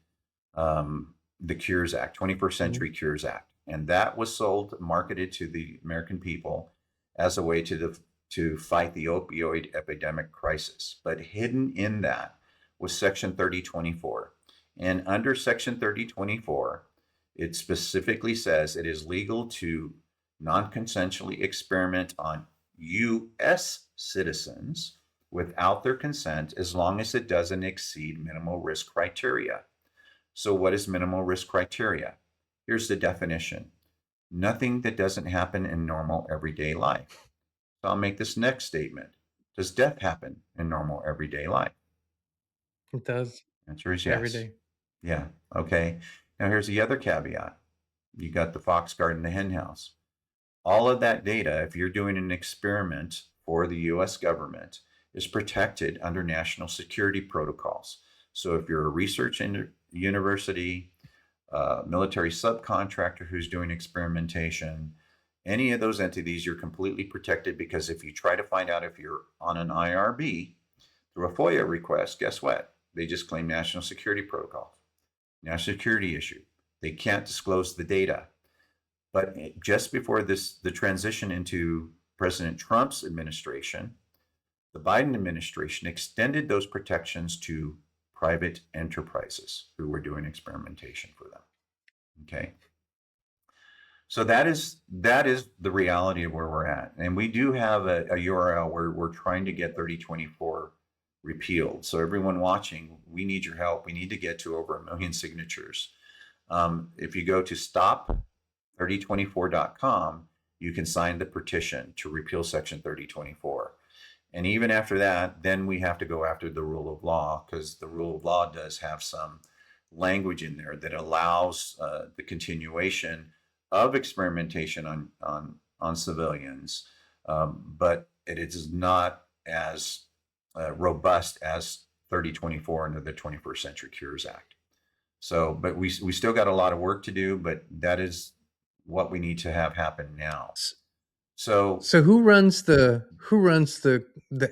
[SPEAKER 1] the Cures Act, 21st
[SPEAKER 13] Mhm.
[SPEAKER 1] Century Cures Act, and that was sold, marketed to the American people as a way to fight the opioid epidemic crisis. But hidden in that was Section 3024, and under Section 3024, it specifically says it is legal to non-consensually experiment on U.S. citizens without their consent as long as it doesn't exceed minimal risk criteria. So, what is minimal risk criteria? Here's the definition: nothing that doesn't happen in normal everyday life. So, I'll make this next statement: does death happen in normal everyday life?
[SPEAKER 13] It does
[SPEAKER 1] Answer is
[SPEAKER 13] every
[SPEAKER 1] yes.
[SPEAKER 13] day.
[SPEAKER 1] Yeah. Okay. Now, here's the other caveat: you got the fox guard and the hen house. All of that data, if you're doing an experiment for the US government, is protected under national security protocols. So if you're a research university, military subcontractor who's doing experimentation, any of those entities, you're completely protected, because if you try to find out if you're on an IRB through a FOIA request, guess what? They just claim national security protocols, national security issue. They can't disclose the data. But just before the transition into President Trump's administration, the Biden administration extended those protections to private enterprises who were doing experimentation for them. Okay. So that is the reality of where we're at. And we do have a URL where we're trying to get 3024 repealed. So everyone watching, we need your help. We need to get to over 1 million signatures. If you go to stop3024.com, you can sign the petition to repeal Section 3024. And even after that, then we have to go after the rule of law, because the rule of law does have some language in there that allows the continuation of experimentation on civilians, but it is not as robust as 3024 under the 21st Century Cures Act. So, but we still got a lot of work to do, but that is what we need to have happen now. So,
[SPEAKER 13] So who runs the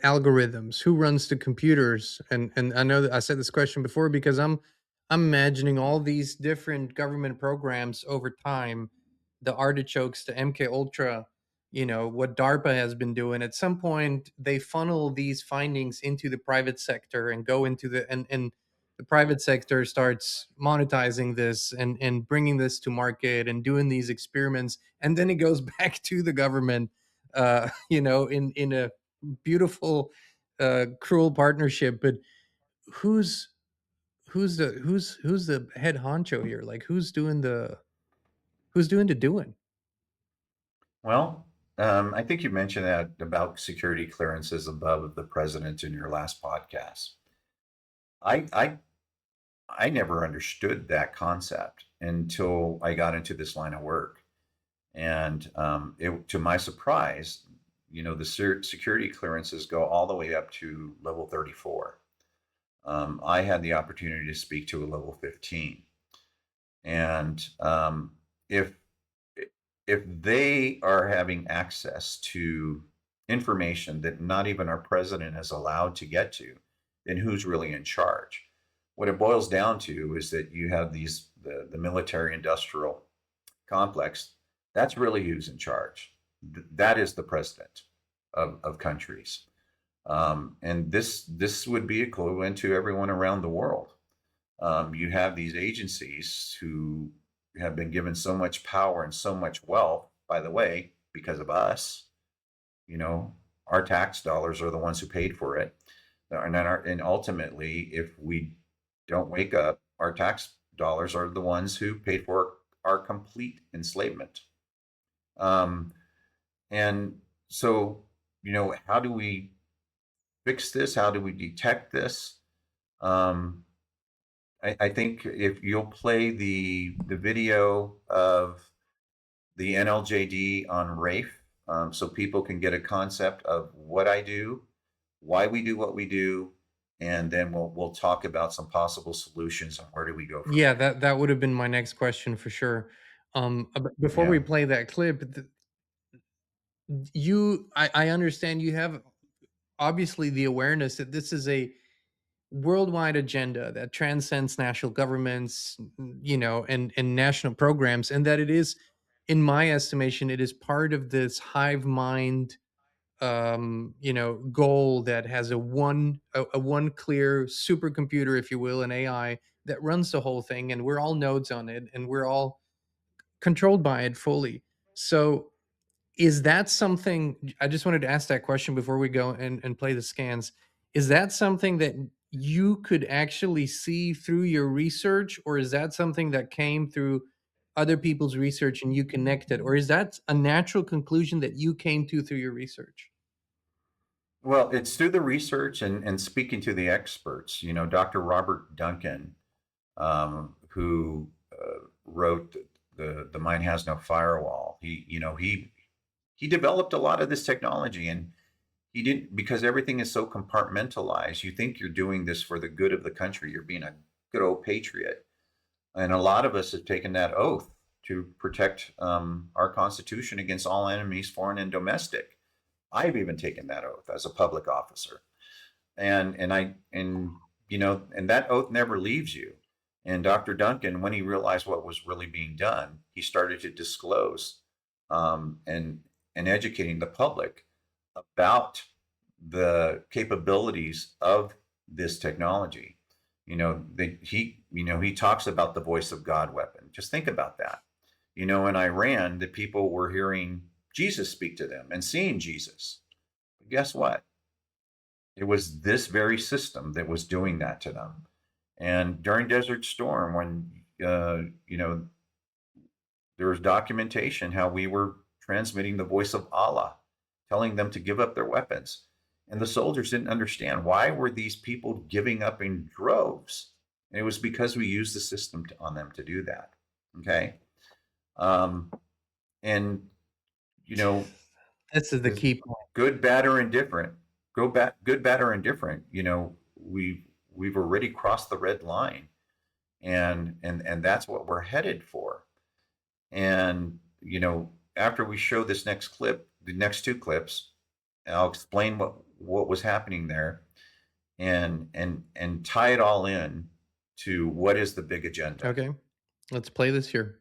[SPEAKER 13] algorithms? Who runs the computers? And I know that I said this question before because I'm imagining all these different government programs over time, the artichokes, the MK Ultra, what DARPA has been doing. At some point, they funnel these findings into the private sector and go into and the private sector starts monetizing this and bringing this to market and doing these experiments, and then it goes back to the government, in a beautiful, cruel partnership. But who's who's the head honcho here? Like, who's doing the doing?
[SPEAKER 1] well, I think you mentioned that about security clearances above the president in your last podcast. I I I never understood that concept until I got into this line of work, and to my surprise, the security clearances go all the way up to level 34. I had the opportunity to speak to a level 15, and if if they are having access to information that not even our president is allowed to get to, then who's really in charge? What it boils down to is that you have the military industrial complex. That's really who's in charge. That is the president of countries. And this would be equivalent to everyone around the world. You have these agencies who have been given so much power and so much wealth, by the way, because of us. Our tax dollars are the ones who paid for it. And ultimately, if we don't wake up, our tax dollars are the ones who paid for our complete enslavement. And so, how do we fix this? How do we detect this? I think if you'll play the video of the NLJD on RAFE, so people can get a concept of what I do, why we do what we do, and then we'll talk about some possible solutions and where do we go from
[SPEAKER 13] Yeah,
[SPEAKER 1] there.
[SPEAKER 13] that would have been my next question for sure. Before we
[SPEAKER 1] Yeah.
[SPEAKER 13] play that clip, I understand you have obviously the awareness that this is a worldwide agenda that transcends national governments, and national programs, and that it is, in my estimation, it is part of this hive mind, goal that has a one clear supercomputer, if you will, an AI that runs the whole thing, and we're all nodes on it, and we're all controlled by it fully. So is that something, I just wanted to ask that question before we go and play the scans. Is that something that you could actually see through your research, or is that something that came through other people's research and you connected, or is that a natural conclusion that you came to through your research?
[SPEAKER 1] Well, it's through the research and speaking to the experts. Dr. Robert Duncan, who wrote the Mind Has No Firewall. He developed a lot of this technology, and he didn't, because everything is so compartmentalized. You think you're doing this for the good of the country. You're being a good old patriot, and a lot of us have taken that oath to protect our Constitution against all enemies, foreign and domestic. I've even taken that oath as a public officer, and that oath never leaves you. And Dr. Duncan, when he realized what was really being done, he started to disclose and educating the public about the capabilities of this technology. He talks about the voice of God weapon. Just think about that. In Iran, the people were hearing Jesus speak to them and seeing Jesus. But guess what? It was this very system that was doing that to them. And during Desert Storm, when there was documentation how we were transmitting the voice of Allah, telling them to give up their weapons. And the soldiers didn't understand, why were these people giving up in droves? And it was because we used the system on them to do that. Okay. And
[SPEAKER 13] This is the key point.
[SPEAKER 1] good, bad, or indifferent. Good, bad, or indifferent. We've already crossed the red line, and that's what we're headed for. And after we show this next clip, the next two clips, I'll explain what was happening there, and tie it all in to what is the big agenda.
[SPEAKER 13] Okay, let's play this here.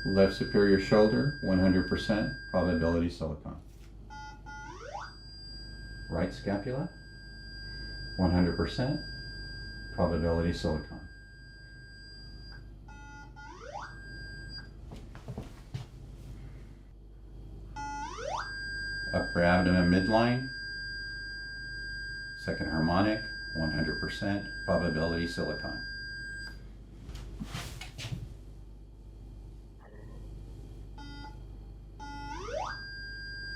[SPEAKER 1] Left superior shoulder, 100% probability silicon. Right scapula, 100% probability silicon. Upper abdomen midline, second harmonic, 100% probability silicon.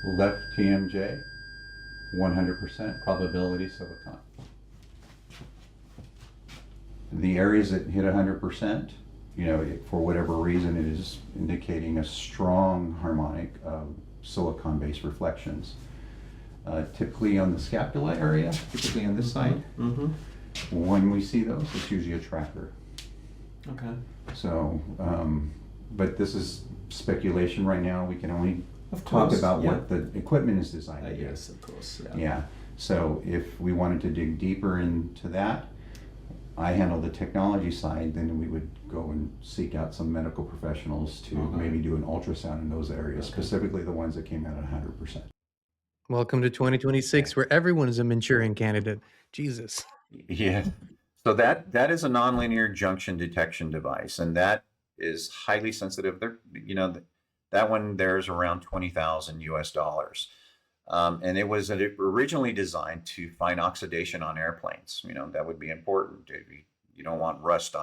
[SPEAKER 1] Left TMJ, 100% probability silicon. The areas that hit 100%, for whatever reason, it is indicating a strong harmonic of silicon-based reflections. Typically on the scapula area, typically on this side. When we see those, it's usually a tracker.
[SPEAKER 4] Okay.
[SPEAKER 1] So, but this is speculation right now. We can only
[SPEAKER 4] Of
[SPEAKER 1] talk
[SPEAKER 4] course,
[SPEAKER 1] about
[SPEAKER 4] yeah.
[SPEAKER 1] what the equipment is designed to do.
[SPEAKER 4] Yes, of course. Yeah.
[SPEAKER 1] Yeah. So if we wanted to dig deeper into that, I handle the technology side, then we would go and seek out some medical professionals to maybe do an ultrasound in those areas, specifically the ones that came out at 100%.
[SPEAKER 13] Welcome to 2026, where everyone is a Manchurian candidate. Jesus.
[SPEAKER 1] Yeah. So that is a nonlinear junction detection device, and that is highly sensitive. That one there's around $20,000 US. And it was originally designed to find oxidation on airplanes. That would be important. You don't want rust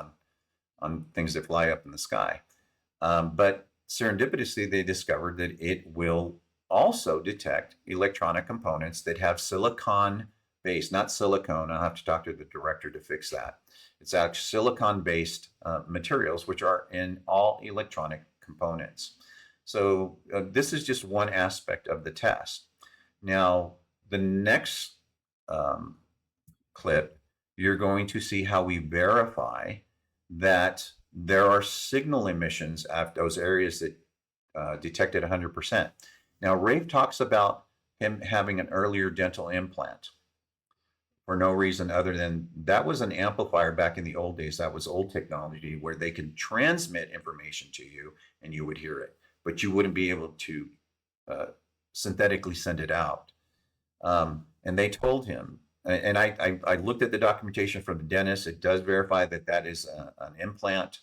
[SPEAKER 1] on things that fly up in the sky. But serendipitously, they discovered that it will also detect electronic components that have silicon-based based, not silicone. I'll have to talk to the director to fix that. It's actually silicon-based materials, which are in all electronic components. So this is just one aspect of the test. Now, the next clip, you're going to see how we verify that there are signal emissions at those areas that detected 100%. Now, Rafe talks about him having an earlier dental implant for no reason other than that was an amplifier back in the old days. That was old technology where they could transmit information to you and you would hear it, but you wouldn't be able to synthetically send it out. And they told him, and I looked at the documentation from the dentist. It does verify that that is an implant,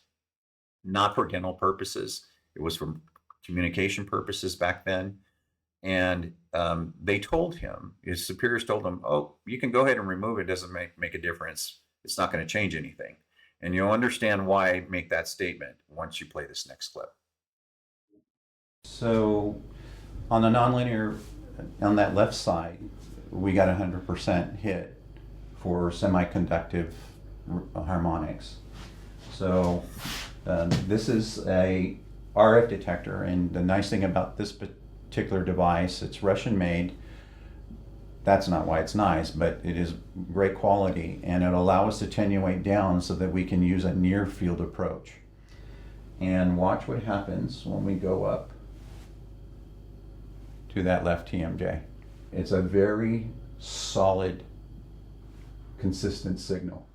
[SPEAKER 1] not for dental purposes. It was for communication purposes back then. And they told him, his superiors told him, oh, you can go ahead and remove it. It doesn't make a difference. It's not going to change anything. And you'll understand why I make that statement once you play this next clip. So on the nonlinear, on that left side, we got 100% hit for semiconductive harmonics. So this is a RF detector, and the nice thing about this particular device, it's Russian made. That's not why it's nice, but it is great quality, and it'll allow us to attenuate down so that we can use a near field approach. And watch what happens when we go up to that left TMJ. It's a very solid, consistent signal.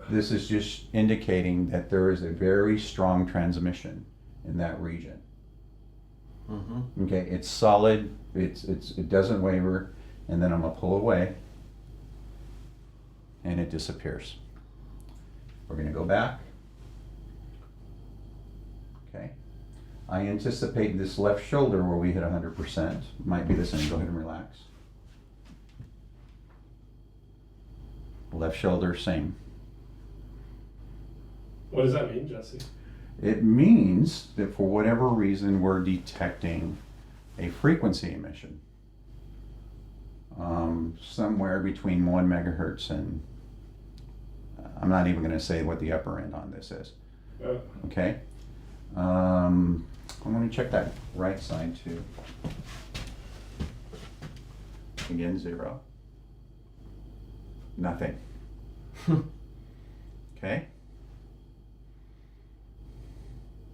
[SPEAKER 1] This is just indicating that there is a very strong transmission in that region. Mm-hmm. Okay, it's solid, it doesn't waver, and then I'm gonna pull away and it disappears. We're gonna go back. Okay. I anticipate this left shoulder where we hit 100% might be the same. Go ahead and relax. Left shoulder, same.
[SPEAKER 7] What does that mean, Jesse?
[SPEAKER 1] It means that for whatever reason we're detecting a frequency emission somewhere between 1 megahertz and I'm not even going to say what the upper end on this is. Okay. I'm going to check that right side too. Again, 0. Nothing. Okay.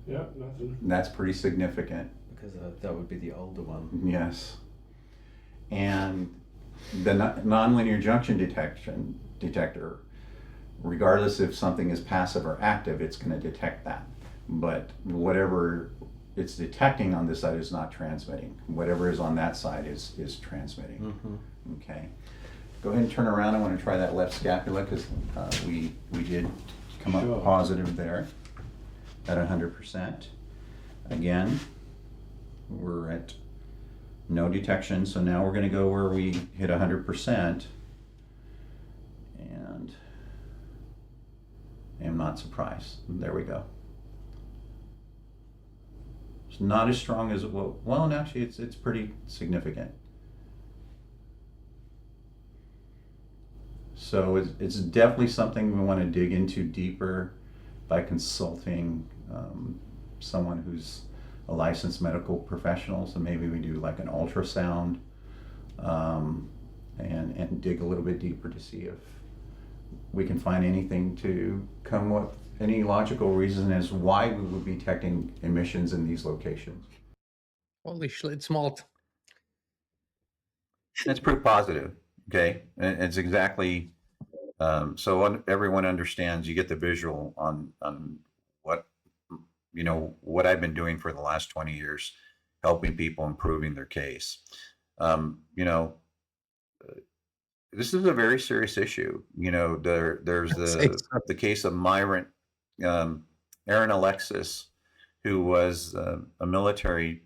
[SPEAKER 7] Yeah, nothing.
[SPEAKER 1] That's pretty significant.
[SPEAKER 4] Because that would be the older one.
[SPEAKER 1] Yes. And the nonlinear junction detector, regardless if something is passive or active, it's going to detect that. But whatever it's detecting on this side is not transmitting. Whatever is on that side is transmitting. Mm-hmm. Okay. Go ahead and turn around. I want to try that left scapula because we did come up positive there at 100%. Again, we're at no detection, so now we're going to go where we hit 100%, and I am not surprised. There we go. It's not as strong as well, and actually it's pretty significant. So it's definitely something we want to dig into deeper by consulting someone who's a licensed medical professional. So maybe we do like an ultrasound and dig a little bit deeper to see if we can find anything to come with any logical reason as why we would be detecting emissions in these locations.
[SPEAKER 13] Holy schlitzmalt.
[SPEAKER 1] That's pretty positive. Okay, and it's exactly so everyone understands. You get the visual on what I've been doing for the last 20 years, helping people improving their case. This is a very serious issue. There's the case of Aaron Alexis, who was a military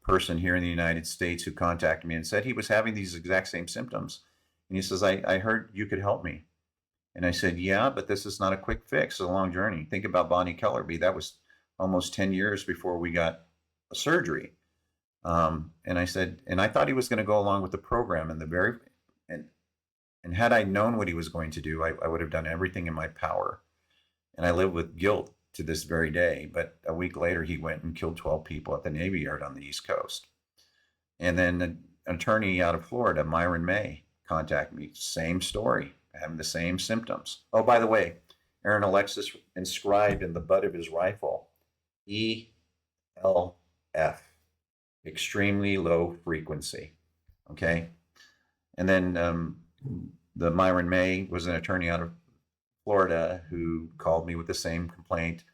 [SPEAKER 1] person here in the United States who contacted me and said he was having these exact same symptoms. And he says, I heard you could help me. And I said, yeah, but this is not a quick fix. It's a long journey. Think about Bonnie Kellerby. That was almost 10 years before we got a surgery. And I said, and I thought he was going to go along with the program, and and and had I known what he was going to do, I would have done everything in my power. And I live with guilt to this very day. But a week later, he went and killed 12 people at the Navy Yard on the East Coast. And then an attorney out of Florida, Myron May, contacted me. Same story, having the same symptoms. Oh, by the way, Aaron Alexis inscribed in the butt of his rifle, ELF, extremely low frequency. Okay. And then the Myron May was an attorney out of Florida who called me with the same complaint.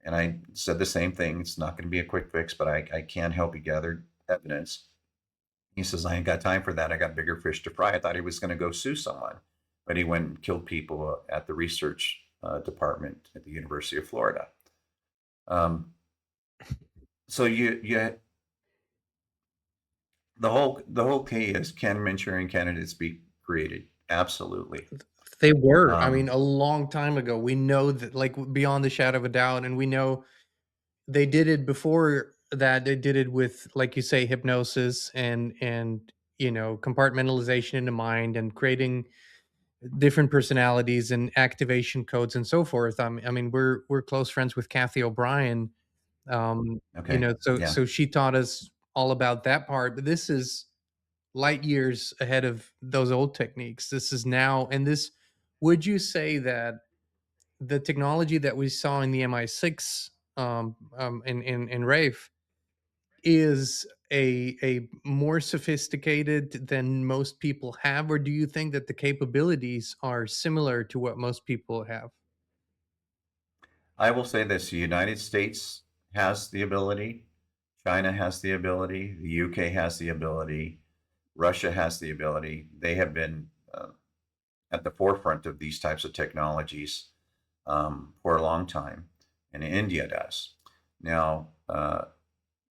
[SPEAKER 1] And I said the same thing. It's not going to be a quick fix, but I can help you gather evidence. He says, I ain't got time for that. I got bigger fish to fry. I thought he was going to go sue someone, but he went and killed people at the research department at the University of Florida. So the whole key is, can Manchurian candidates be created? Absolutely.
[SPEAKER 13] They were. I mean, a long time ago. We know that, like, beyond the shadow of a doubt, and we know they did it before that. They did it with, like you say, hypnosis and compartmentalization in the mind and creating different personalities and activation codes and so forth. I mean, we're close friends with Kathy O'Brien.
[SPEAKER 1] Okay.
[SPEAKER 13] So
[SPEAKER 1] Yeah.
[SPEAKER 13] she taught us all about that part. But this is light years ahead of those old techniques. This is now, and this. Would you say that the technology that we saw in the MI6 in Rafe is a more sophisticated than most people have, or do you think that the capabilities are similar to what most people have?
[SPEAKER 1] I will say this: the United States has the ability, China has the ability, the UK has the ability, Russia has the ability. They have been at the forefront of these types of technologies for a long time, and India does. Now,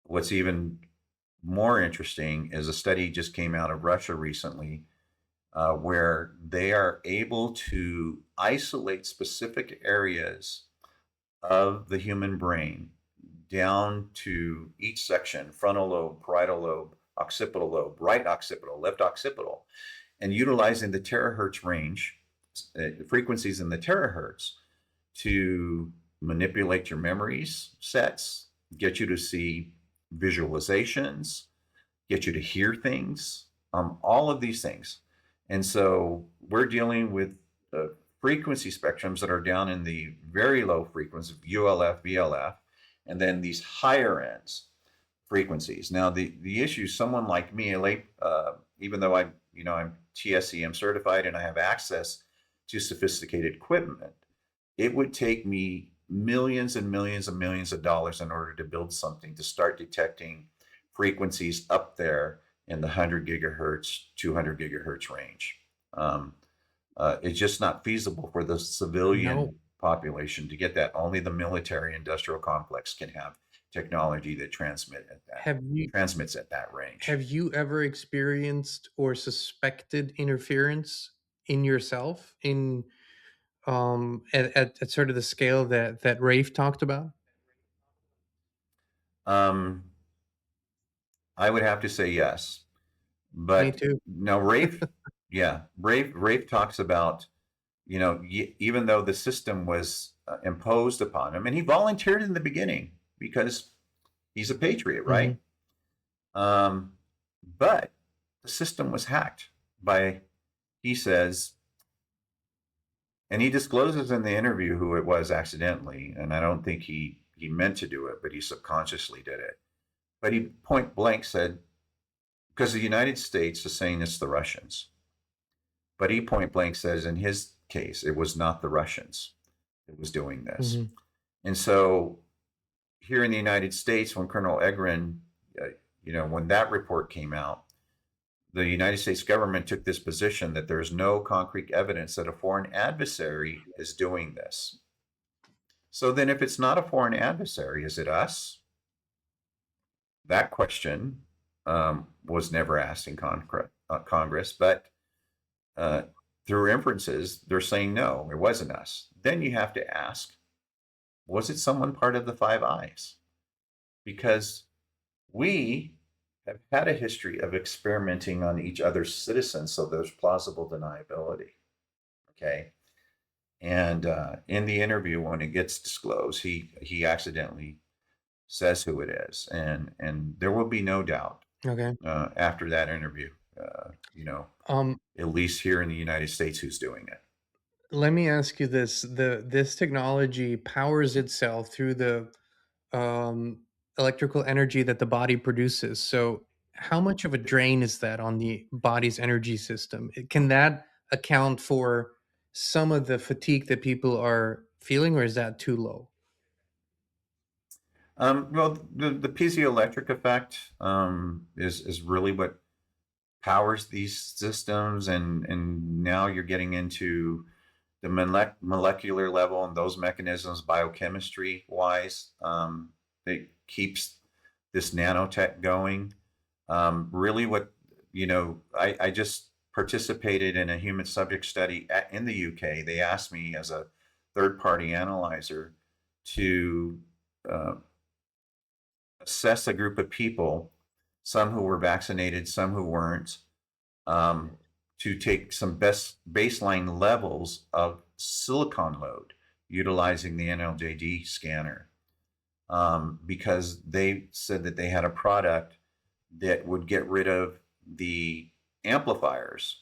[SPEAKER 1] what's even more interesting is a study just came out of Russia recently where they are able to isolate specific areas of the human brain down to each section: frontal lobe, parietal lobe, occipital lobe, right occipital, left occipital, and utilizing the terahertz range, frequencies in the terahertz, to manipulate your memories sets, get you to see visualizations, get you to hear things, all of these things. And so we're dealing with frequency spectrums that are down in the very low frequency, ULF, VLF, and then these higher ends frequencies. Now, the issue, someone like me, even though I'm TSCM certified and I have access to sophisticated equipment, it would take me millions and millions and millions of dollars in order to build something to start detecting frequencies up there in the 100 gigahertz, 200 gigahertz range. It's just not feasible for the civilian population to get that. Only the military industrial complex can have technology that transmits at that range.
[SPEAKER 13] Have you ever experienced or suspected interference in yourself in at sort of the scale that Rafe talked about?
[SPEAKER 1] I would have to say yes,
[SPEAKER 13] Me
[SPEAKER 1] but
[SPEAKER 13] too.
[SPEAKER 1] no, Rafe, yeah, Rafe talks about, even though the system was imposed upon him, and he volunteered in the beginning because he's a patriot, right? But the system was hacked by, he says, and he discloses in the interview who it was accidentally, and I don't think he meant to do it, but he subconsciously did it. But he point blank said, because the United States is saying it's the Russians, but he point blank says in his case, it was not the Russians that was doing this. And so here in the United States, when Colonel Egrin, when that report came out, the United States government took this position that there's no concrete evidence that a foreign adversary is doing this. So then if it's not a foreign adversary, is it us? That question was never asked in Congress, but through inferences, they're saying, no, it wasn't us. Then you have to ask, was it someone part of the Five Eyes? Because we have had a history of experimenting on each other's citizens, so there's plausible deniability. Okay. And in the interview, when it gets disclosed, he accidentally says who it is, and there will be no doubt
[SPEAKER 13] Okay.
[SPEAKER 1] after that interview. You know,
[SPEAKER 13] Um,
[SPEAKER 1] at least here in the United States, who's doing it.
[SPEAKER 13] Let me ask you this: this technology powers itself through the um, electrical energy that the body produces. So, how much of a drain is that on the body's energy system? Can that account for some of the fatigue that people are feeling, or is that too low?
[SPEAKER 1] Well, the piezoelectric effect is really what powers these systems, and now you're getting into the molecular level and those mechanisms, biochemistry wise, that keeps this nanotech going. Really, what I just participated in a human subject study in the UK. They asked me as a third party analyzer to uh, assess a group of people, some who were vaccinated, some who weren't, um, to take some best baseline levels of silicon load utilizing the NLJD scanner, because they said that they had a product that would get rid of the amplifiers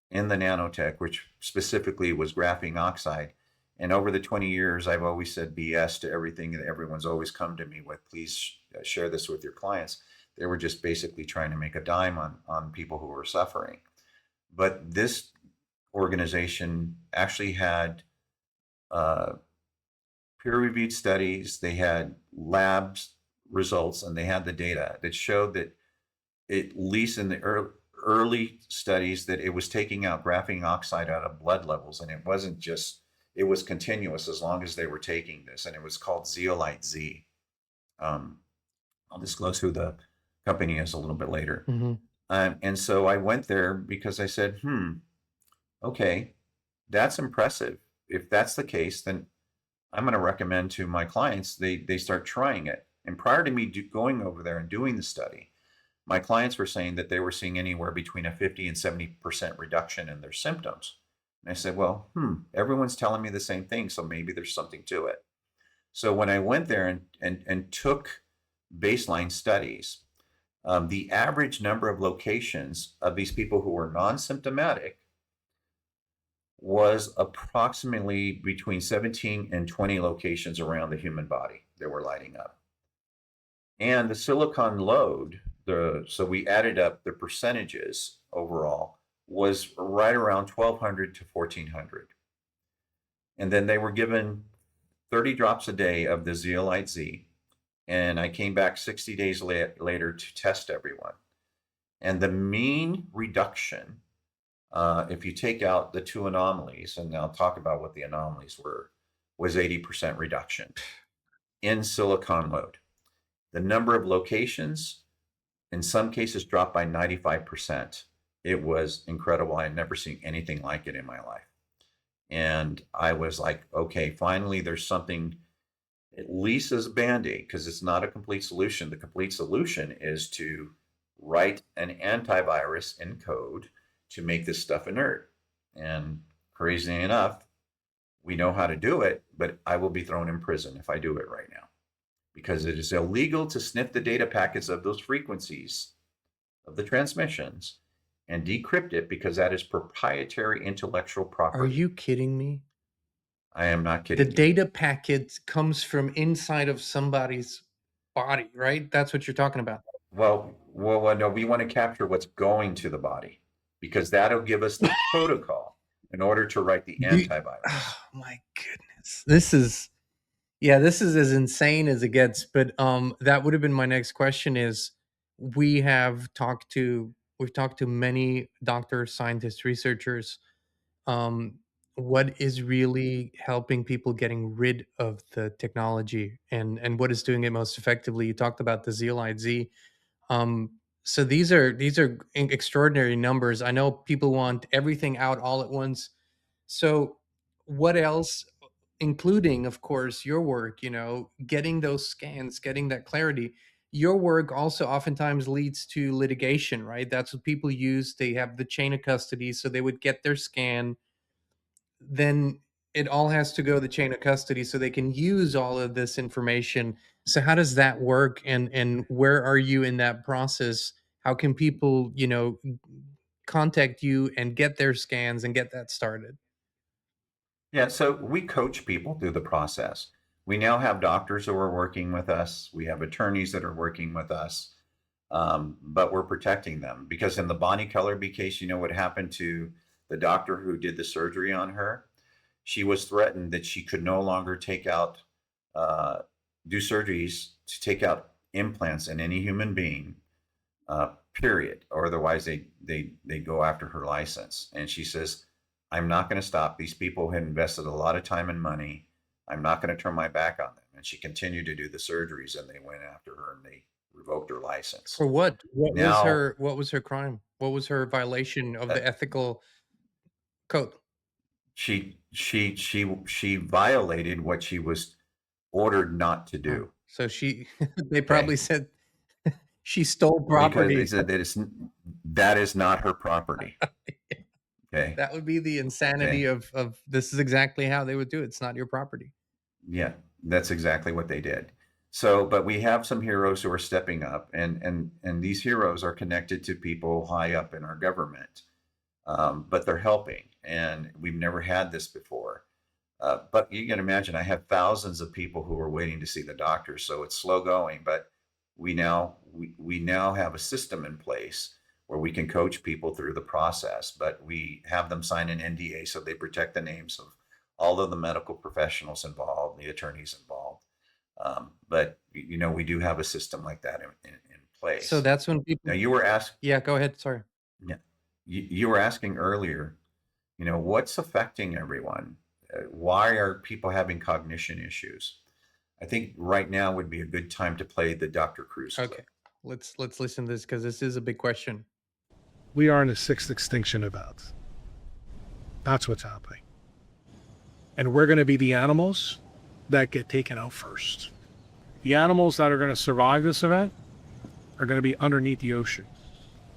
[SPEAKER 1] in the nanotech, which specifically was graphene oxide. And over the 20 years, I've always said BS to everything that everyone's always come to me with. Please share this with your clients. They were just basically trying to make a dime on people who were suffering. But this organization actually had uh, peer-reviewed studies, they had labs results, and they had the data that showed that, at least in the early studies, that it was taking out graphene oxide out of blood levels, and it wasn't just, it was continuous as long as they were taking this, and it was called Zeolite Z. I'll disclose who the company is a little bit later.
[SPEAKER 13] Mm-hmm.
[SPEAKER 1] And so I went there because I said, okay, that's impressive. If that's the case, then I'm going to recommend to my clients they start trying it. And prior to me going over there and doing the study, my clients were saying that they were seeing anywhere between a 50 and 70% reduction in their symptoms. And I said, well, everyone's telling me the same thing, so maybe there's something to it. So when I went there and took baseline studies, the average number of locations of these people who were non-symptomatic was approximately between 17 and 20 locations around the human body that were lighting up. And the silicon load, so we added up the percentages overall, was right around 1,200 to 1,400. And then they were given 30 drops a day of the Zeolite Z. And I came back 60 days later to test everyone. And the mean reduction, if you take out the two anomalies, and I'll talk about what the anomalies were, was 80% reduction in silicon load. The number of locations, in some cases, dropped by 95%. It was incredible. I had never seen anything like it in my life. And I was like, okay, finally, there's something, at least as a Band-Aid, because it's not a complete solution. The complete solution is to write an antivirus in code to make this stuff inert. And crazy enough, we know how to do it, but I will be thrown in prison if I do it right now, because it is illegal to sniff the data packets of those frequencies of the transmissions and decrypt it, because that is proprietary intellectual property.
[SPEAKER 13] Are you kidding me?
[SPEAKER 1] I am not
[SPEAKER 13] The
[SPEAKER 1] kidding you.
[SPEAKER 13] data packet comes from inside of somebody's body, right? That's what you're talking about.
[SPEAKER 1] Well, no, we want to capture what's going to the body, because that'll give us the protocol in order to write the antivirus.
[SPEAKER 13] Oh my goodness. This is as insane as it gets. But that would have been my next question is we've talked to many doctors, scientists, researchers. What is really helping people getting rid of the technology, and what is doing it most effectively? You talked about the Zeolite Z. Um, so these are extraordinary numbers. I know people want everything out all at once. So what else, including of course your work, getting those scans, getting that clarity, your work also oftentimes leads to litigation, right? That's what people use. They have the chain of custody, so they would get their scan, then it all has to go the chain of custody so they can use all of this information. So how does that work, and where are you in that process? How can people, contact you and get their scans and get that started?
[SPEAKER 1] Yeah, so we coach people through the process. We now have doctors who are working with us. We have attorneys that are working with us, but we're protecting them because in the Bonnie Kellerby case, you know what happened to the doctor who did the surgery on her? She was threatened that she could no longer take out, do surgeries to take out implants in any human being, period, or otherwise they go after her license. And she says, I'm not going to stop. These people had invested a lot of time and money. I'm not going to turn my back on them. And she continued to do the surgeries, and they went after her and they revoked her license.
[SPEAKER 13] For what?
[SPEAKER 1] Now,
[SPEAKER 13] What was her crime? What was her violation of the ethical code?
[SPEAKER 1] she violated what she was ordered not to do.
[SPEAKER 13] So she they probably said she stole property.
[SPEAKER 1] Because they said that is not her property. Okay.
[SPEAKER 13] That would be the insanity of this is exactly how they would do it. It's not your property.
[SPEAKER 1] Yeah, that's exactly what they did. So, but we have some heroes who are stepping up, and these heroes are connected to people high up in our government, but they're helping, and we've never had this before. But you can imagine, I have thousands of people who are waiting to see the doctor, so it's slow going. But we now have a system in place where we can coach people through the process, but we have them sign an NDA so they protect the names of all of the medical professionals involved, the attorneys involved. But we do have a system like that in place.
[SPEAKER 13] So that's when people.
[SPEAKER 1] Now you were asked.
[SPEAKER 13] Yeah, go ahead. Sorry.
[SPEAKER 1] Yeah, you were asking earlier. What's affecting everyone? Why are people having cognition issues? I think right now would be a good time to play the Dr. Cruz clip.
[SPEAKER 13] Okay, let's listen to this because this is a big question.
[SPEAKER 14] We are in a sixth extinction event. That's what's happening. And we're going to be the animals that get taken out first. The animals that are going to survive this event are going to be underneath the ocean.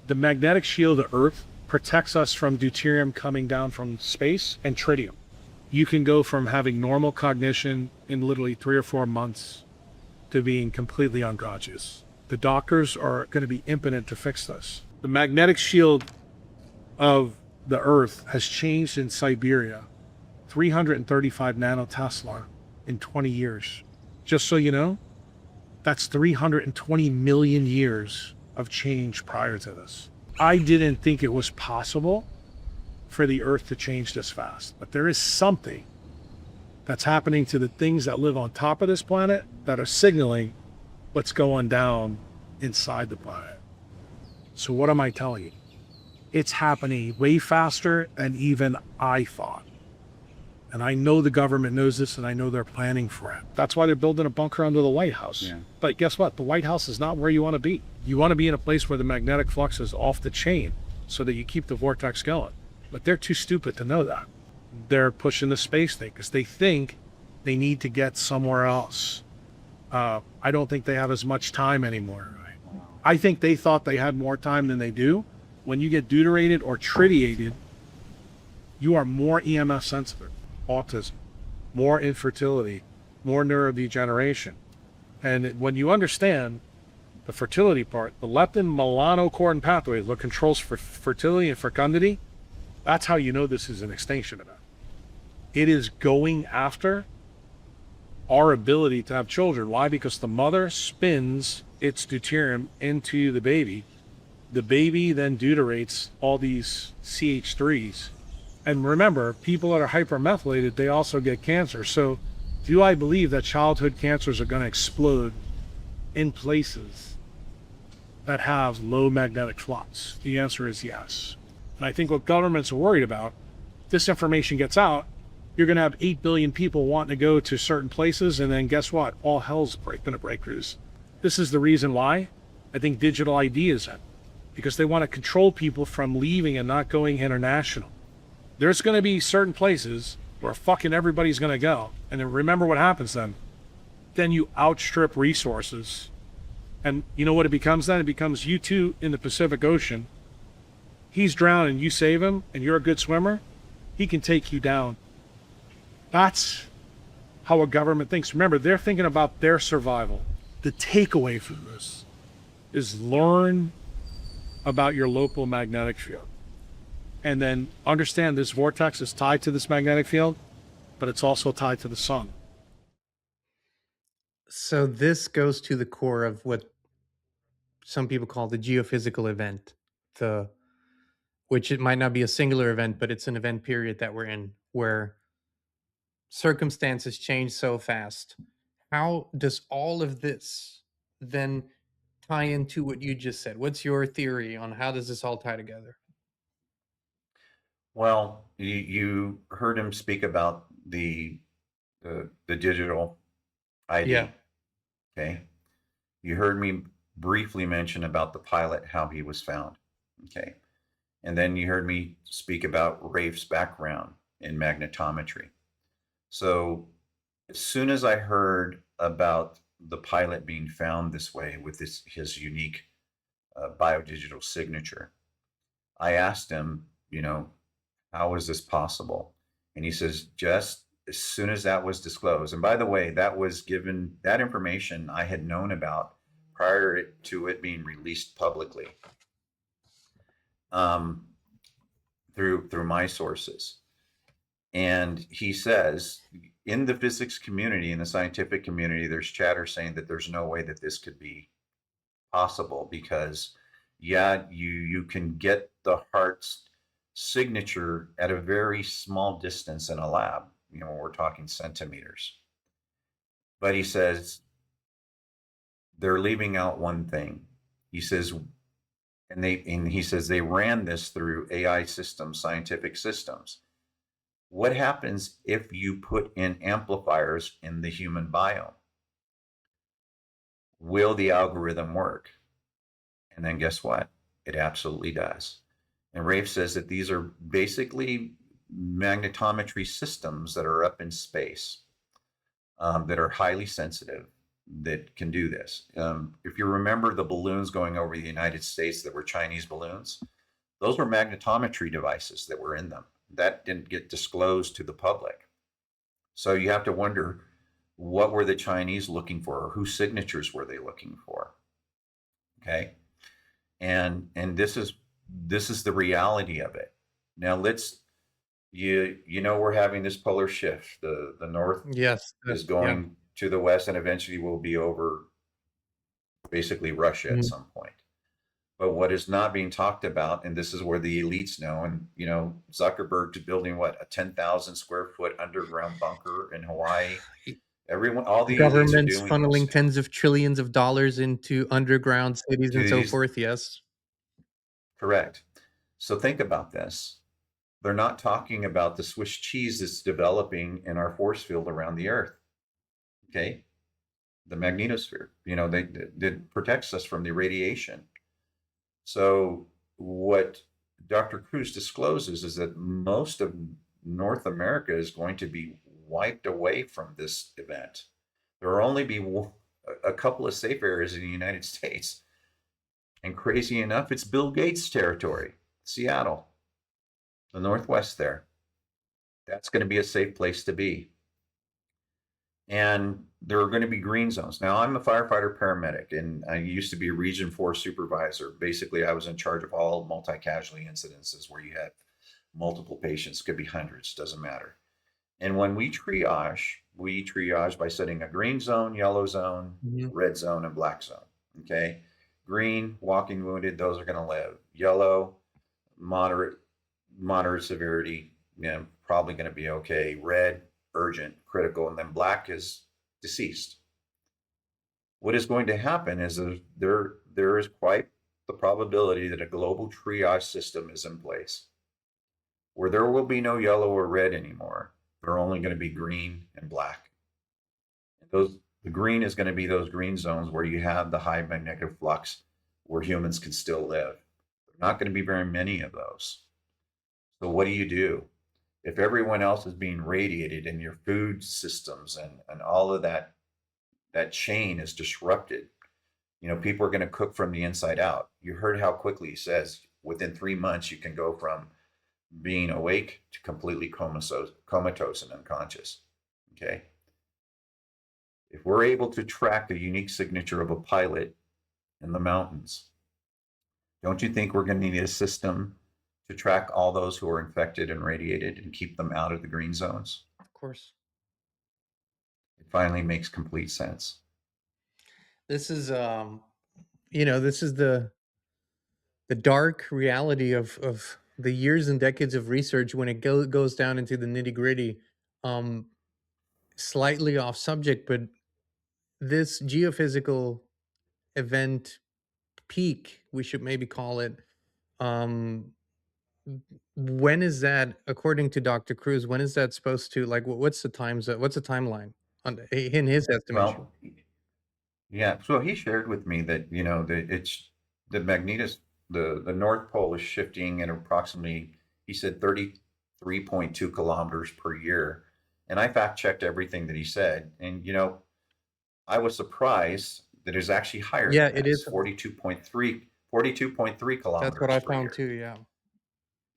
[SPEAKER 14] The magnetic shield of Earth protects us from deuterium coming down from space and tritium. You can go from having normal cognition in literally 3 or 4 months to being completely unconscious. The doctors are going to be impotent to fix this. The magnetic shield of the Earth has changed in Siberia 335 nanotesla in 20 years. Just so you know, that's 320 million years of change prior to this. I didn't think it was possible for the Earth to change this fast, but there is something that's happening to the things that live on top of this planet that are signaling what's going down inside the planet. So what am I telling you? It's happening way faster than even I thought. And I know the government knows this, and I know they're planning for it. That's why they're building a bunker under the White House. Yeah. But guess what? The White House is not where you want to be. You want to be in a place where the magnetic flux is off the chain so that you keep the vortex going. But they're too stupid to know that. They're pushing the space thing because they think they need to get somewhere else. I don't think they have as much time anymore. Right? I think they thought they had more time than they do. When you get deuterated or tritiated, you are more EMF sensitive. Autism, more infertility, more neurodegeneration. And when you understand the fertility part, the leptin melanocortin pathway, what controls for fertility and fecundity, that's how you know this is an extinction event. It is going after our ability to have children. Why? Because the mother spins its deuterium into the baby. The baby then deuterates all these CH3s. And remember, people that are hypermethylated, they also get cancer. So do I believe that childhood cancers are going to explode in places that have low magnetic flux? The answer is yes. And I think what governments are worried about, this information gets out, you're going to have 8 billion people wanting to go to certain places, and then guess what? All hell's going to break loose. This is the reason why I think digital ID is in, because they want to control people from leaving and not going international. There's going to be certain places where fucking everybody's going to go. And then remember what happens then. Then you outstrip resources And you know what it becomes then? It becomes you two in the Pacific Ocean. He's drowning, you save him, and you're a good swimmer, he can take you down. That's how a government thinks. Remember, they're thinking about their survival. The takeaway from this is learn about your local magnetic field. And then understand this vortex is tied to this magnetic field, but it's also tied to the sun.
[SPEAKER 13] So this goes to the core of what some people call the geophysical event, the which it might not be a singular event, but it's an event period that we're in where circumstances change so fast. How does all of this then tie into what you just said? What's your theory on how does this all tie together?
[SPEAKER 1] Well, you heard him speak about the digital ID.
[SPEAKER 13] Yeah.
[SPEAKER 1] Okay. You heard me briefly mention about the pilot, how he was found. Okay. And then you heard me speak about Rafe's background in magnetometry. So as soon as I heard about the pilot being found this way with his unique biodigital signature, I asked him, how is this possible? And he says, just as soon as that was disclosed, and by the way, that information I had known about prior to it being released publicly through my sources. And he says, in the physics community, in the scientific community, there's chatter saying that there's no way that this could be possible because, yeah, you can get the heart's signature at a very small distance in a lab. We're talking centimeters. But he says they're leaving out one thing. He says, and he says they ran this through AI systems, scientific systems. What happens if you put in amplifiers in the human biome? Will the algorithm work? And then guess what? It absolutely does. And Rafe says that these are basically magnetometry systems that are up in space that are highly sensitive that can do this. If you remember the balloons going over the United States that were Chinese balloons, those were magnetometry devices that were in them. That didn't get disclosed to the public. So you have to wonder, what were the Chinese looking for, or whose signatures were they looking for? Okay. And this is the reality of it. Now we're having this polar shift. The north is going to the west, and eventually will be over basically Russia at some point. But what is not being talked about, and this is where the elites know, and Zuckerberg's building a 10,000 square foot underground bunker in Hawaii. All the
[SPEAKER 13] governments
[SPEAKER 1] elites are doing
[SPEAKER 13] funneling tens of trillions of dollars into underground cities and so forth. Yes,
[SPEAKER 1] correct. So think about this. They're not talking about the Swiss cheese that's developing in our force field around the Earth. Okay, the magnetosphere. That protects us from the radiation. So what Dr. Cruz discloses is that most of North America is going to be wiped away from this event. There will only be a couple of safe areas in the United States. And crazy enough, it's Bill Gates' territory, Seattle, the Northwest there. That's going to be a safe place to be. And there are going to be green zones. Now, I'm a firefighter paramedic, and I used to be a Region 4 supervisor. Basically, I was in charge of all multi-casualty incidences where you had multiple patients, could be hundreds, doesn't matter. And when we triage by setting a green zone, yellow zone, red zone, and black zone. Okay? Green, walking wounded, those are going to live. Yellow, moderate severity, probably going to be okay. Red, urgent, critical, and then black is deceased. What is going to happen is there is quite the probability that a global triage system is in place where there will be no yellow or red anymore. They're only going to be green and black. The green is going to be those green zones where you have the high magnetic flux where humans can still live. There are not going to be very many of those. So what do? If everyone else is being radiated and your food systems and all of that chain is disrupted, You know, people are going to cook from the inside out. You heard how quickly he says within 3 months you can go from being awake to completely comatose and unconscious. Okay. If we're able to track the unique signature of a pilot in the mountains, don't you think we're going to need a system to track all those who are infected and radiated and keep them out of the green zones?
[SPEAKER 13] Of course.
[SPEAKER 1] It finally makes complete sense.
[SPEAKER 13] This is this is the dark reality of the years and decades of research when it goes down into the nitty-gritty. Um Slightly off subject, but this geophysical event peak, we should maybe call it, um when is that, according to Dr. Cruz, when is that supposed to, like, what's the what's the timeline on in his estimation?
[SPEAKER 1] Well, yeah. So he shared with me that, you know, the magnetos, the North Pole is shifting at approximately, he said, 33.2 kilometers per year. And I fact checked everything that he said. And, you know, I was surprised that it's actually higher
[SPEAKER 13] Yeah,
[SPEAKER 1] than
[SPEAKER 13] it
[SPEAKER 1] that. It's
[SPEAKER 13] is.
[SPEAKER 1] 42.3
[SPEAKER 13] That's what I
[SPEAKER 1] kilometers per
[SPEAKER 13] found
[SPEAKER 1] year.
[SPEAKER 13] too, yeah.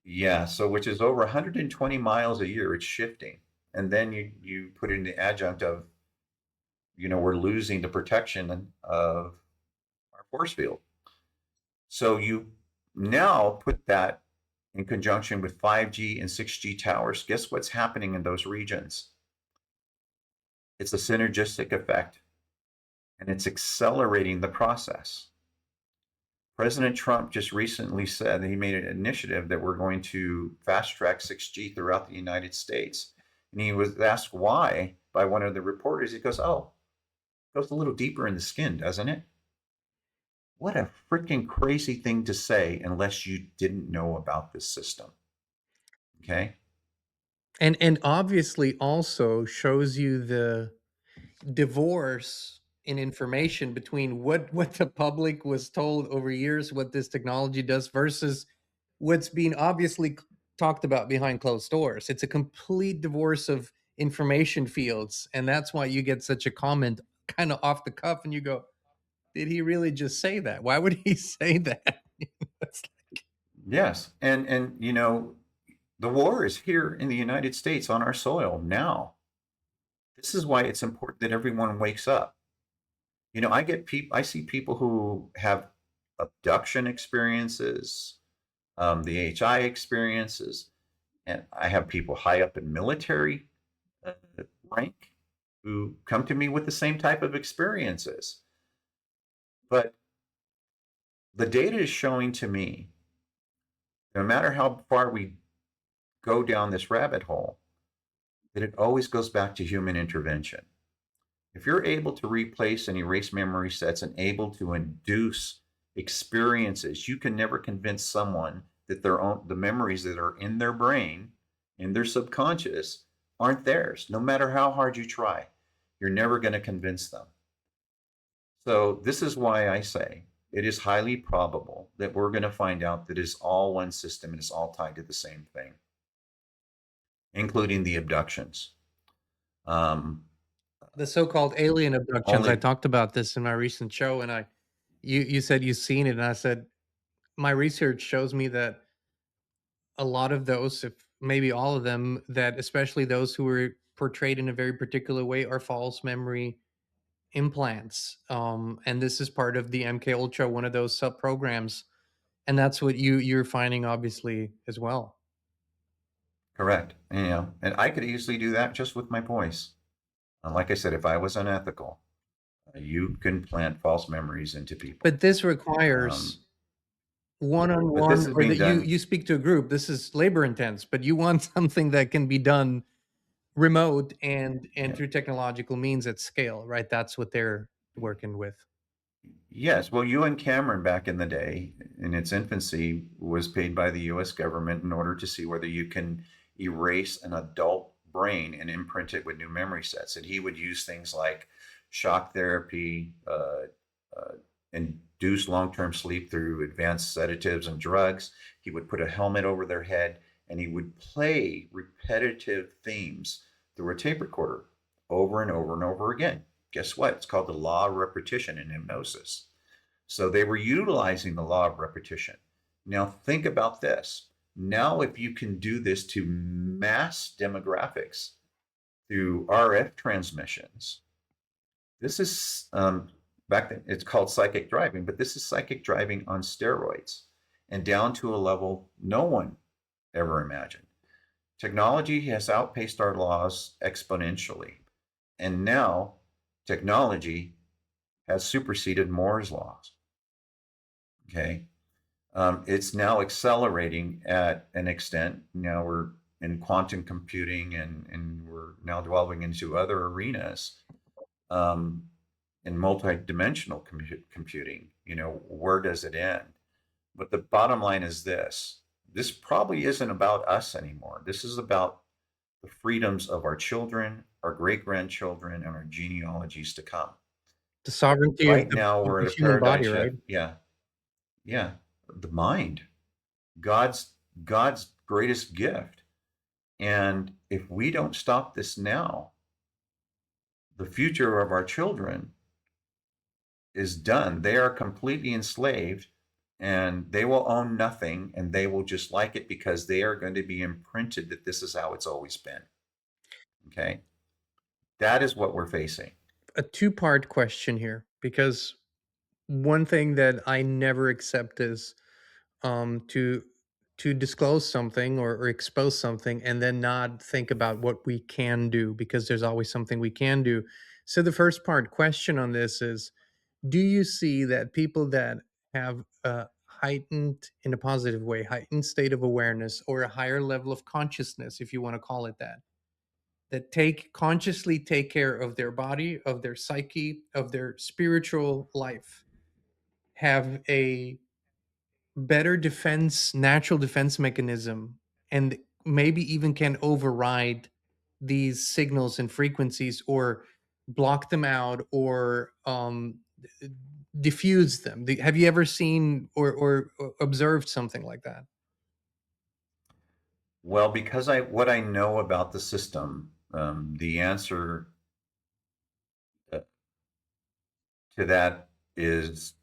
[SPEAKER 1] Yeah, so which is over 120 miles a year. It's shifting. And then you put in the adjunct of, you know, we're losing the protection of our force field. So you now put that in conjunction with 5G and 6G towers. Guess what's happening in those regions? It's a synergistic effect, and it's accelerating the process. President Trump just recently said that he made an initiative that we're going to fast track 6G throughout the United States. And he was asked why by one of the reporters. He goes, "Oh, it goes a little deeper in the skin, doesn't it?" What a freaking crazy thing to say unless you didn't know about this system. Okay.
[SPEAKER 13] And obviously also shows you the divorce in information between what the public was told over years what this technology does versus what's being obviously talked about behind closed doors. It's a complete divorce of information fields, and that's why you get such a comment kind of off the cuff and you go, did he really just say that? Why would he say that? It's
[SPEAKER 1] Yes. And you know, the war is here in the Unide States on our soil now. This is why it's important that everyone wakes up. You know, I see people who have abduction experiences, the HI experiences, and I have people high up in military uh, rank who come to me with the same type of experiences. But the data is showing to me, no matter how far we go down this rabbit hole, that it always goes back to human intervention. If you're able to replace and erase memory sets and able to induce experiences, you can never convince someone that the memories that are in their brain, in their subconscious, aren't theirs. No matter how hard you try, you're never going to convince them. So this is why I say it is highly probable that we're going to find out that it's all one system and it's all tied to the same thing, including the abductions.
[SPEAKER 13] the so-called alien abductions. I
[SPEAKER 1] Only
[SPEAKER 13] talked about this in my recent show, and you said you've seen it, and I said my research shows me that a lot of those, if maybe all of them, that especially those who were portrayed in a very particular way, are false memory implants. And this is part of the MK Ultra, one of those sub programs, and that's what you're finding obviously as well.
[SPEAKER 1] correct. You know, and I could easily do that just with my voice. Like I said, if I was unethical, you can plant false memories into people.
[SPEAKER 13] But this
[SPEAKER 1] Um,
[SPEAKER 13] requires
[SPEAKER 1] but this
[SPEAKER 13] one-on-one,
[SPEAKER 1] is
[SPEAKER 13] or
[SPEAKER 1] being
[SPEAKER 13] that you
[SPEAKER 1] done.
[SPEAKER 13] you speak to a group. This is labor intense, but you want something that can be done remote and
[SPEAKER 1] Yeah.
[SPEAKER 13] through technological means at scale, right? That's what they're working with.
[SPEAKER 1] Yes. Well, UN Cameron back in the day, in its infancy, was paid by the US government in order to see whether you can erase an adult brain and imprint it with new memory sets. And he would use things like shock therapy, induce long term sleep through advanced sedatives and drugs. He would put a helmet over their head and he would play repetitive themes through a tape recorder over and over and over again. Guess what? It's called the law of repetition in hypnosis. So they were utilizing the law of repetition. Now think about this. Now, if you can do this to mass demographics through RF transmissions, this is back then it's called psychic driving, but this is psychic driving on steroids and down to a level no one ever imagined. Technology has outpaced our laws exponentially, and now technology has superseded Moore's laws. Okay. It's now accelerating at an extent. Now we're in quantum computing, and we're now delving into other arenas in multi-dimensional computing. Where does it end? But the bottom line is this. This probably isn't about us anymore. This is about the freedoms of our children, our great-grandchildren, and our genealogies to come.
[SPEAKER 13] The sovereignty
[SPEAKER 1] Right now,
[SPEAKER 13] of
[SPEAKER 1] we're
[SPEAKER 13] the
[SPEAKER 1] at a
[SPEAKER 13] human
[SPEAKER 1] paradigm
[SPEAKER 13] body, right?
[SPEAKER 1] shift. Yeah. Yeah. The mind. God's greatest gift. And if we don't stop this now, the future of our children is done. They are completely enslaved, and they will own nothing, and they will just like it because they are going to be imprinted that this is how it's always been. Okay. That is what we're facing.
[SPEAKER 13] A two-part question here, because one thing that I never accept is to disclose something or expose something and then not think about what we can do, because there's always something we can do. So the first part question on this is, do you see that people that have a heightened, in a positive way, heightened state of awareness or a higher level of consciousness, if you want to call it that, that consciously take care of their body, of their psyche, of their spiritual life, have a better natural defense mechanism, and maybe even can override these signals and frequencies, or block them out, or diffuse them? Have you ever seen or observed something like that?
[SPEAKER 1] Well, because what I know about the system, the answer to that is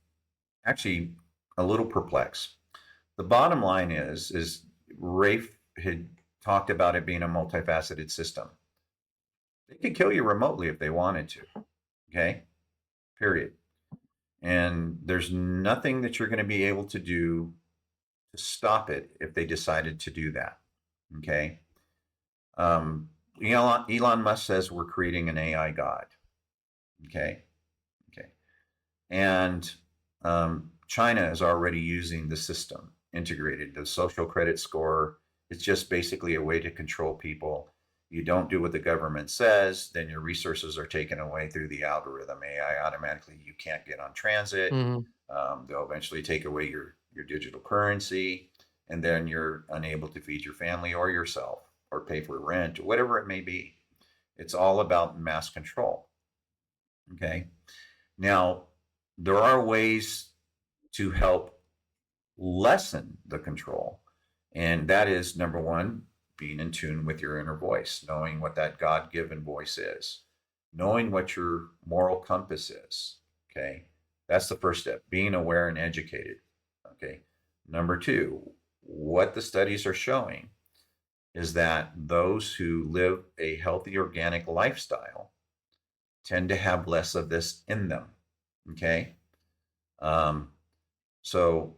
[SPEAKER 1] actually a little perplexed. The bottom line is Rafe had talked about it being a multifaceted system. They could kill you remotely if they wanted to. Okay. Period. And there's nothing that you're going to be able to do to stop it if they decided to do that. Okay. Elon Musk says we're creating an AI god. Okay. Okay. And China is already using the system integrated. The social credit score is just basically a way to control people. You don't do what the government says, then your resources are taken away through the algorithm. AI automatically, you can't get on transit. They'll eventually take away your digital currency, and then you're unable to feed your family or yourself or pay for rent or whatever it may be. It's all about mass control. Okay. Now, there are ways to help lessen the control. And that is, number one, being in tune with your inner voice, knowing what that God-given voice is, knowing what your moral compass is. Okay. That's the first step, being aware and educated. Okay. Number two, what the studies are showing is that those who live a healthy organic lifestyle tend to have less of this in them. Okay. So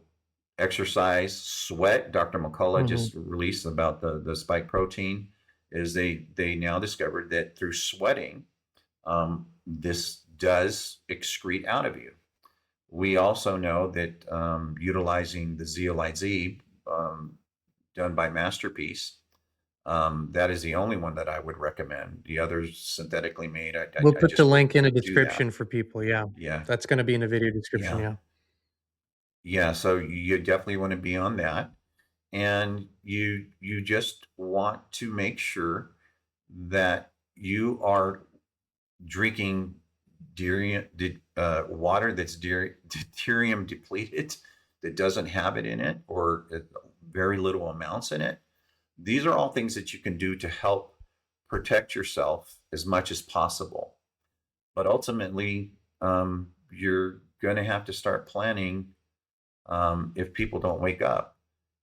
[SPEAKER 1] exercise, sweat, Dr. McCullough just released about the spike protein, is they now discovered that through sweating, this does excrete out of you. We also know that utilizing the zeolite Z done by Masterpiece, that is the only one that I would recommend. The others synthetically made,
[SPEAKER 13] We'll
[SPEAKER 1] I
[SPEAKER 13] put the
[SPEAKER 1] just
[SPEAKER 13] link in the
[SPEAKER 1] wouldn't do that.
[SPEAKER 13] description for people. Yeah.
[SPEAKER 1] Yeah.
[SPEAKER 13] That's going to be in the video description.
[SPEAKER 1] Yeah.
[SPEAKER 13] Yeah.
[SPEAKER 1] Yeah, so you definitely want to be on that, and you just want to make sure that you are drinking water that's deuterium depleted, that doesn't have it in it, or very little amounts in it. These are all things that you can do to help protect yourself as much as possible. But ultimately, going to have to start planning if people don't wake up.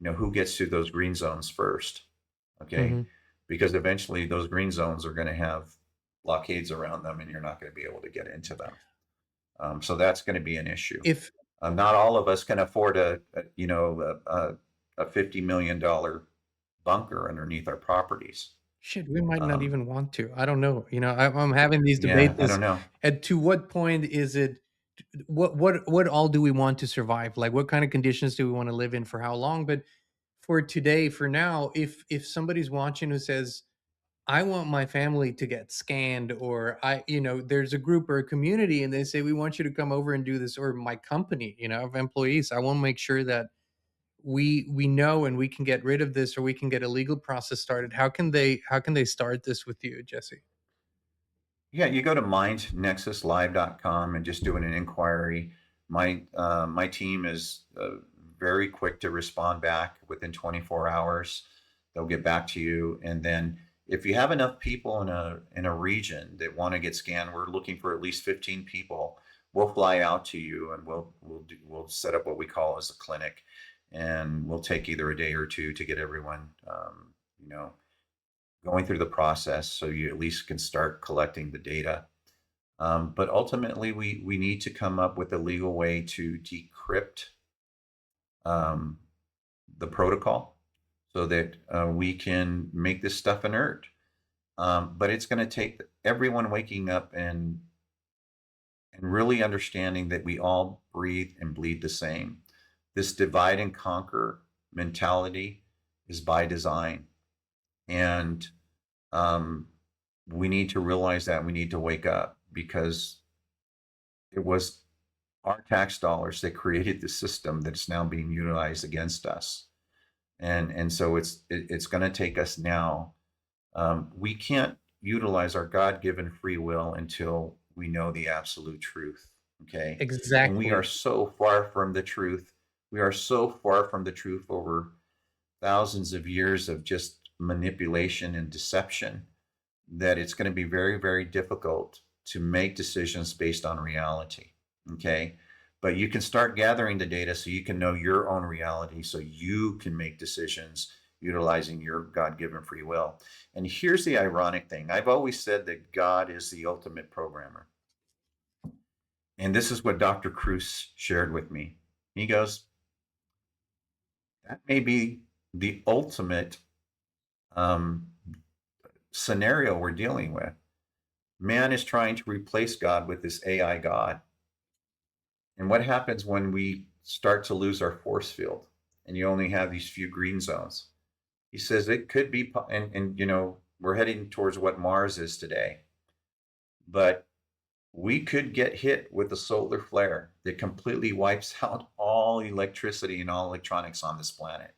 [SPEAKER 1] Who gets to those green zones first? Okay,
[SPEAKER 13] Mm-hmm.
[SPEAKER 1] because eventually those green zones are going to have blockades around them, and you're not going to be able to get into them. So that's going to be an issue.
[SPEAKER 13] If
[SPEAKER 1] Not all of us can afford a $50 million bunker underneath our properties.
[SPEAKER 13] shit, we might not
[SPEAKER 1] Um,
[SPEAKER 13] even want to. I don't know. I'm having these
[SPEAKER 1] yeah,
[SPEAKER 13] debates.
[SPEAKER 1] I don't know.
[SPEAKER 13] At to what point is it? What all do we want to survive? Like, what kind of conditions do we want to live in for how long? But for today, for now, if somebody's watching who says, I want my family to get scanned, or there's a group or a community and they say, we want you to come over and do this, or my company, of employees, I want to make sure that we know and we can get rid of this, or we can get a legal process started. How can they start this with you, Jesse?
[SPEAKER 1] Yeah, you go to mindnexuslive.com and just doing an inquiry. My team is very quick to respond back within 24 hours. They'll get back to you, and then if you have enough people in a region that want to get scanned, we're looking for at least 15 people. We'll fly out to you, and we'll set up what we call as a clinic, and we'll take either a day or two to get everyone, you know, going through the process, so you at least can start collecting the data. But ultimately, we need to come up with a legal way to decrypt um, the protocol so that we can make this stuff inert. But it's going to take everyone waking up and really understanding that we all breathe and bleed the same. This divide and conquer mentality is by design. And we need to realize that we need to wake up, because it was our tax dollars that created the system that's now being utilized against us. And so it's going to take us now. We can't utilize our God-given free will until we know the absolute truth. Okay. And we are
[SPEAKER 13] Exactly.
[SPEAKER 1] so far from the truth. We are so far from the truth over thousands of years of just manipulation and deception that it's going to be very, very difficult to make decisions based on reality. Okay. But you can start gathering the data so you can know your own reality, so you can make decisions utilizing your God-given free will. And here's the ironic thing. I've always said that God is the ultimate programmer. And this is what Dr. Cruz shared with me. He goes, that may be the ultimate um, scenario we're dealing with. Man is trying to replace God with this AI God. And what happens when we start to lose our force field and you only have these few green zones? He says it could be, and we're heading towards what Mars is today, but we could get hit with a solar flare that completely wipes out all electricity and all electronics on this planet.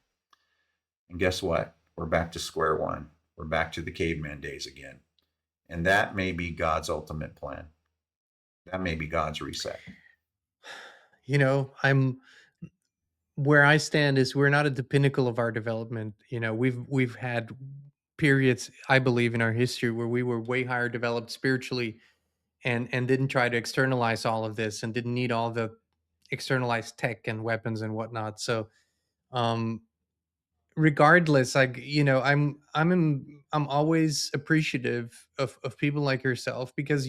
[SPEAKER 1] And guess what? We're back to square one. We're back to the caveman days again. And that may be God's ultimate plan. That may be God's reset.
[SPEAKER 13] I'm where I stand is we're not at the pinnacle of our development. We've had periods, I believe, in our history where we were way higher developed spiritually, and didn't try to externalize all of this, and didn't need all the externalized tech and weapons and whatnot. So um regardless, like, I'm always appreciative of people like yourself, because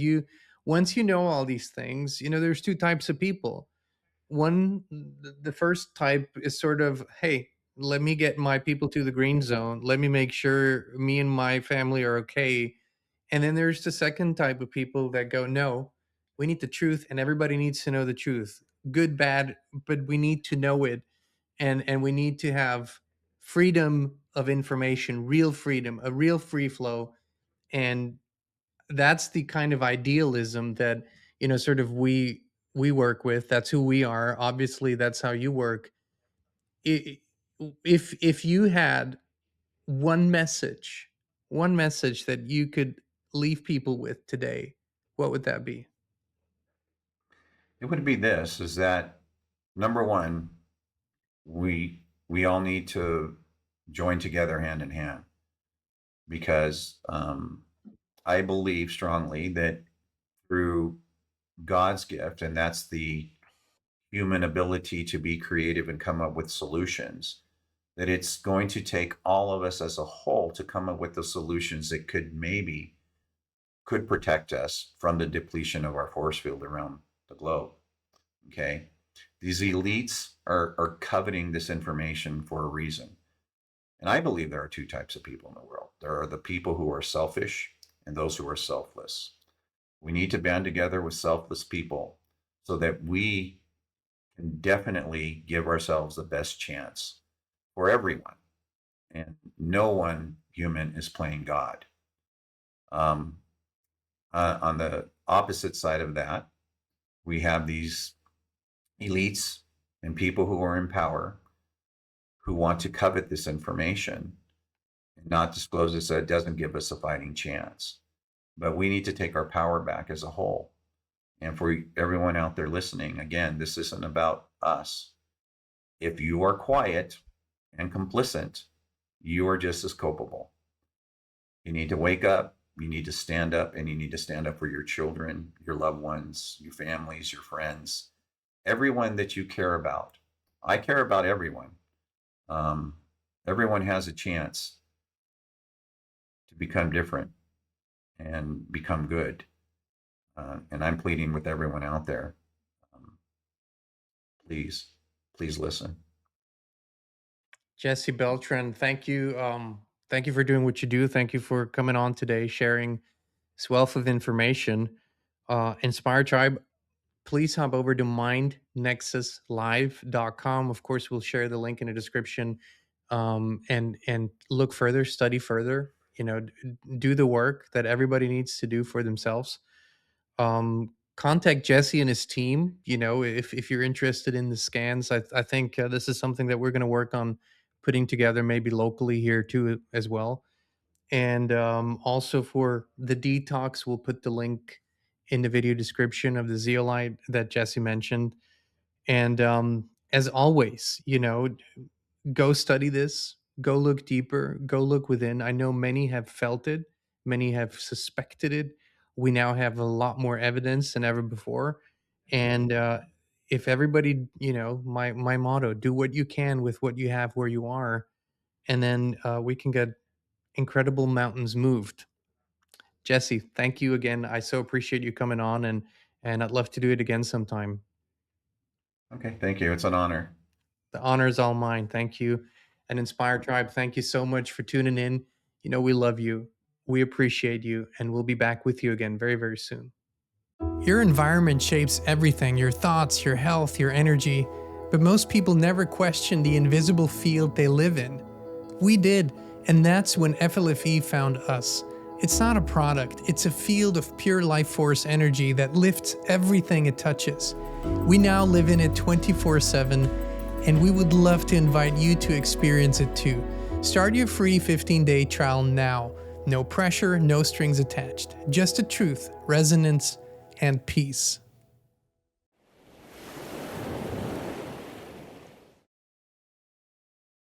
[SPEAKER 13] once you know all these things, there's two types of people. One, the first type is sort of, hey, let me get my people to the green zone, let me make sure me and my family are okay. And then there's the second type of people that go, no, we need the truth, and everybody needs to know the truth, good, bad, but we need to know it. And we need to have freedom of information, real freedom, a real free flow. And that's the kind of idealism that, sort of we work with. That's who we are. Obviously, that's how you work. I- if you had one message that you could leave people with today, what would that be?
[SPEAKER 1] It would be this, is that number one, we all need to join together hand in hand, because I believe strongly that through God's gift, and that's the human ability to be creative and come up with solutions, that it's going to take all of us as a whole to come up with the solutions that could protect us from the depletion of our force field around the globe. Okay. These elites are coveting this information for a reason. And I believe there are two types of people in the world. There are the people who are selfish and those who are selfless. We need to band together with selfless people so that we can definitely give ourselves the best chance for everyone. And no one human is playing God. On the opposite side of that, we have these elites and people who are in power who want to covet this information and not disclose it so it doesn't give us a fighting chance. But we need to take our power back as a whole. And for everyone out there listening, again, this isn't about us. If you are quiet and complicit, you are just as culpable. You need to wake up, you need to stand up, and you need to stand up for your children, your loved ones, your families, your friends, everyone that you care about. I care about everyone. Everyone has a chance to become different and become good. And I'm pleading with everyone out there. Please listen.
[SPEAKER 13] Jesse Beltran, thank you. Thank you for doing what you do. Thank you for coming on today, sharing this wealth of information. Inspire Tribe, please hop over to mindnexuslive.com. Of course, we'll share the link in the description. And look further, study further. Do the work that everybody needs to do for themselves. Contact Jesse and his team. If you're interested in the scans, I think this is something that we're going to work on putting together, maybe locally here too as well. And also for the detox, we'll put the link in the video description of the zeolite that Jesse mentioned. And as always, go study this, go look deeper, go look within. I know many have felt it, many have suspected it. We now have a lot more evidence than ever before. And if everybody, my motto, do what you can with what you have where you are, and then we can get incredible mountains moved. Jesse, thank you again. I so appreciate you coming on, and I'd love to do it again sometime.
[SPEAKER 1] Okay, thank you. It's an honor.
[SPEAKER 13] The honor is all mine. Thank you. And Inspire Tribe, thank you so much for tuning in. We love you. We appreciate you, and we'll be back with you again very, very soon. Your environment shapes everything, your thoughts, your health, your energy. But most people never question the invisible field they live in. We did, and that's when FLFE found us. It's not a product, it's a field of pure life force energy that lifts everything it touches. We now live in it 24/7, and we would love to invite you to experience it too. Start your free 15-day trial now. No pressure, no strings attached. Just the truth, resonance, and peace.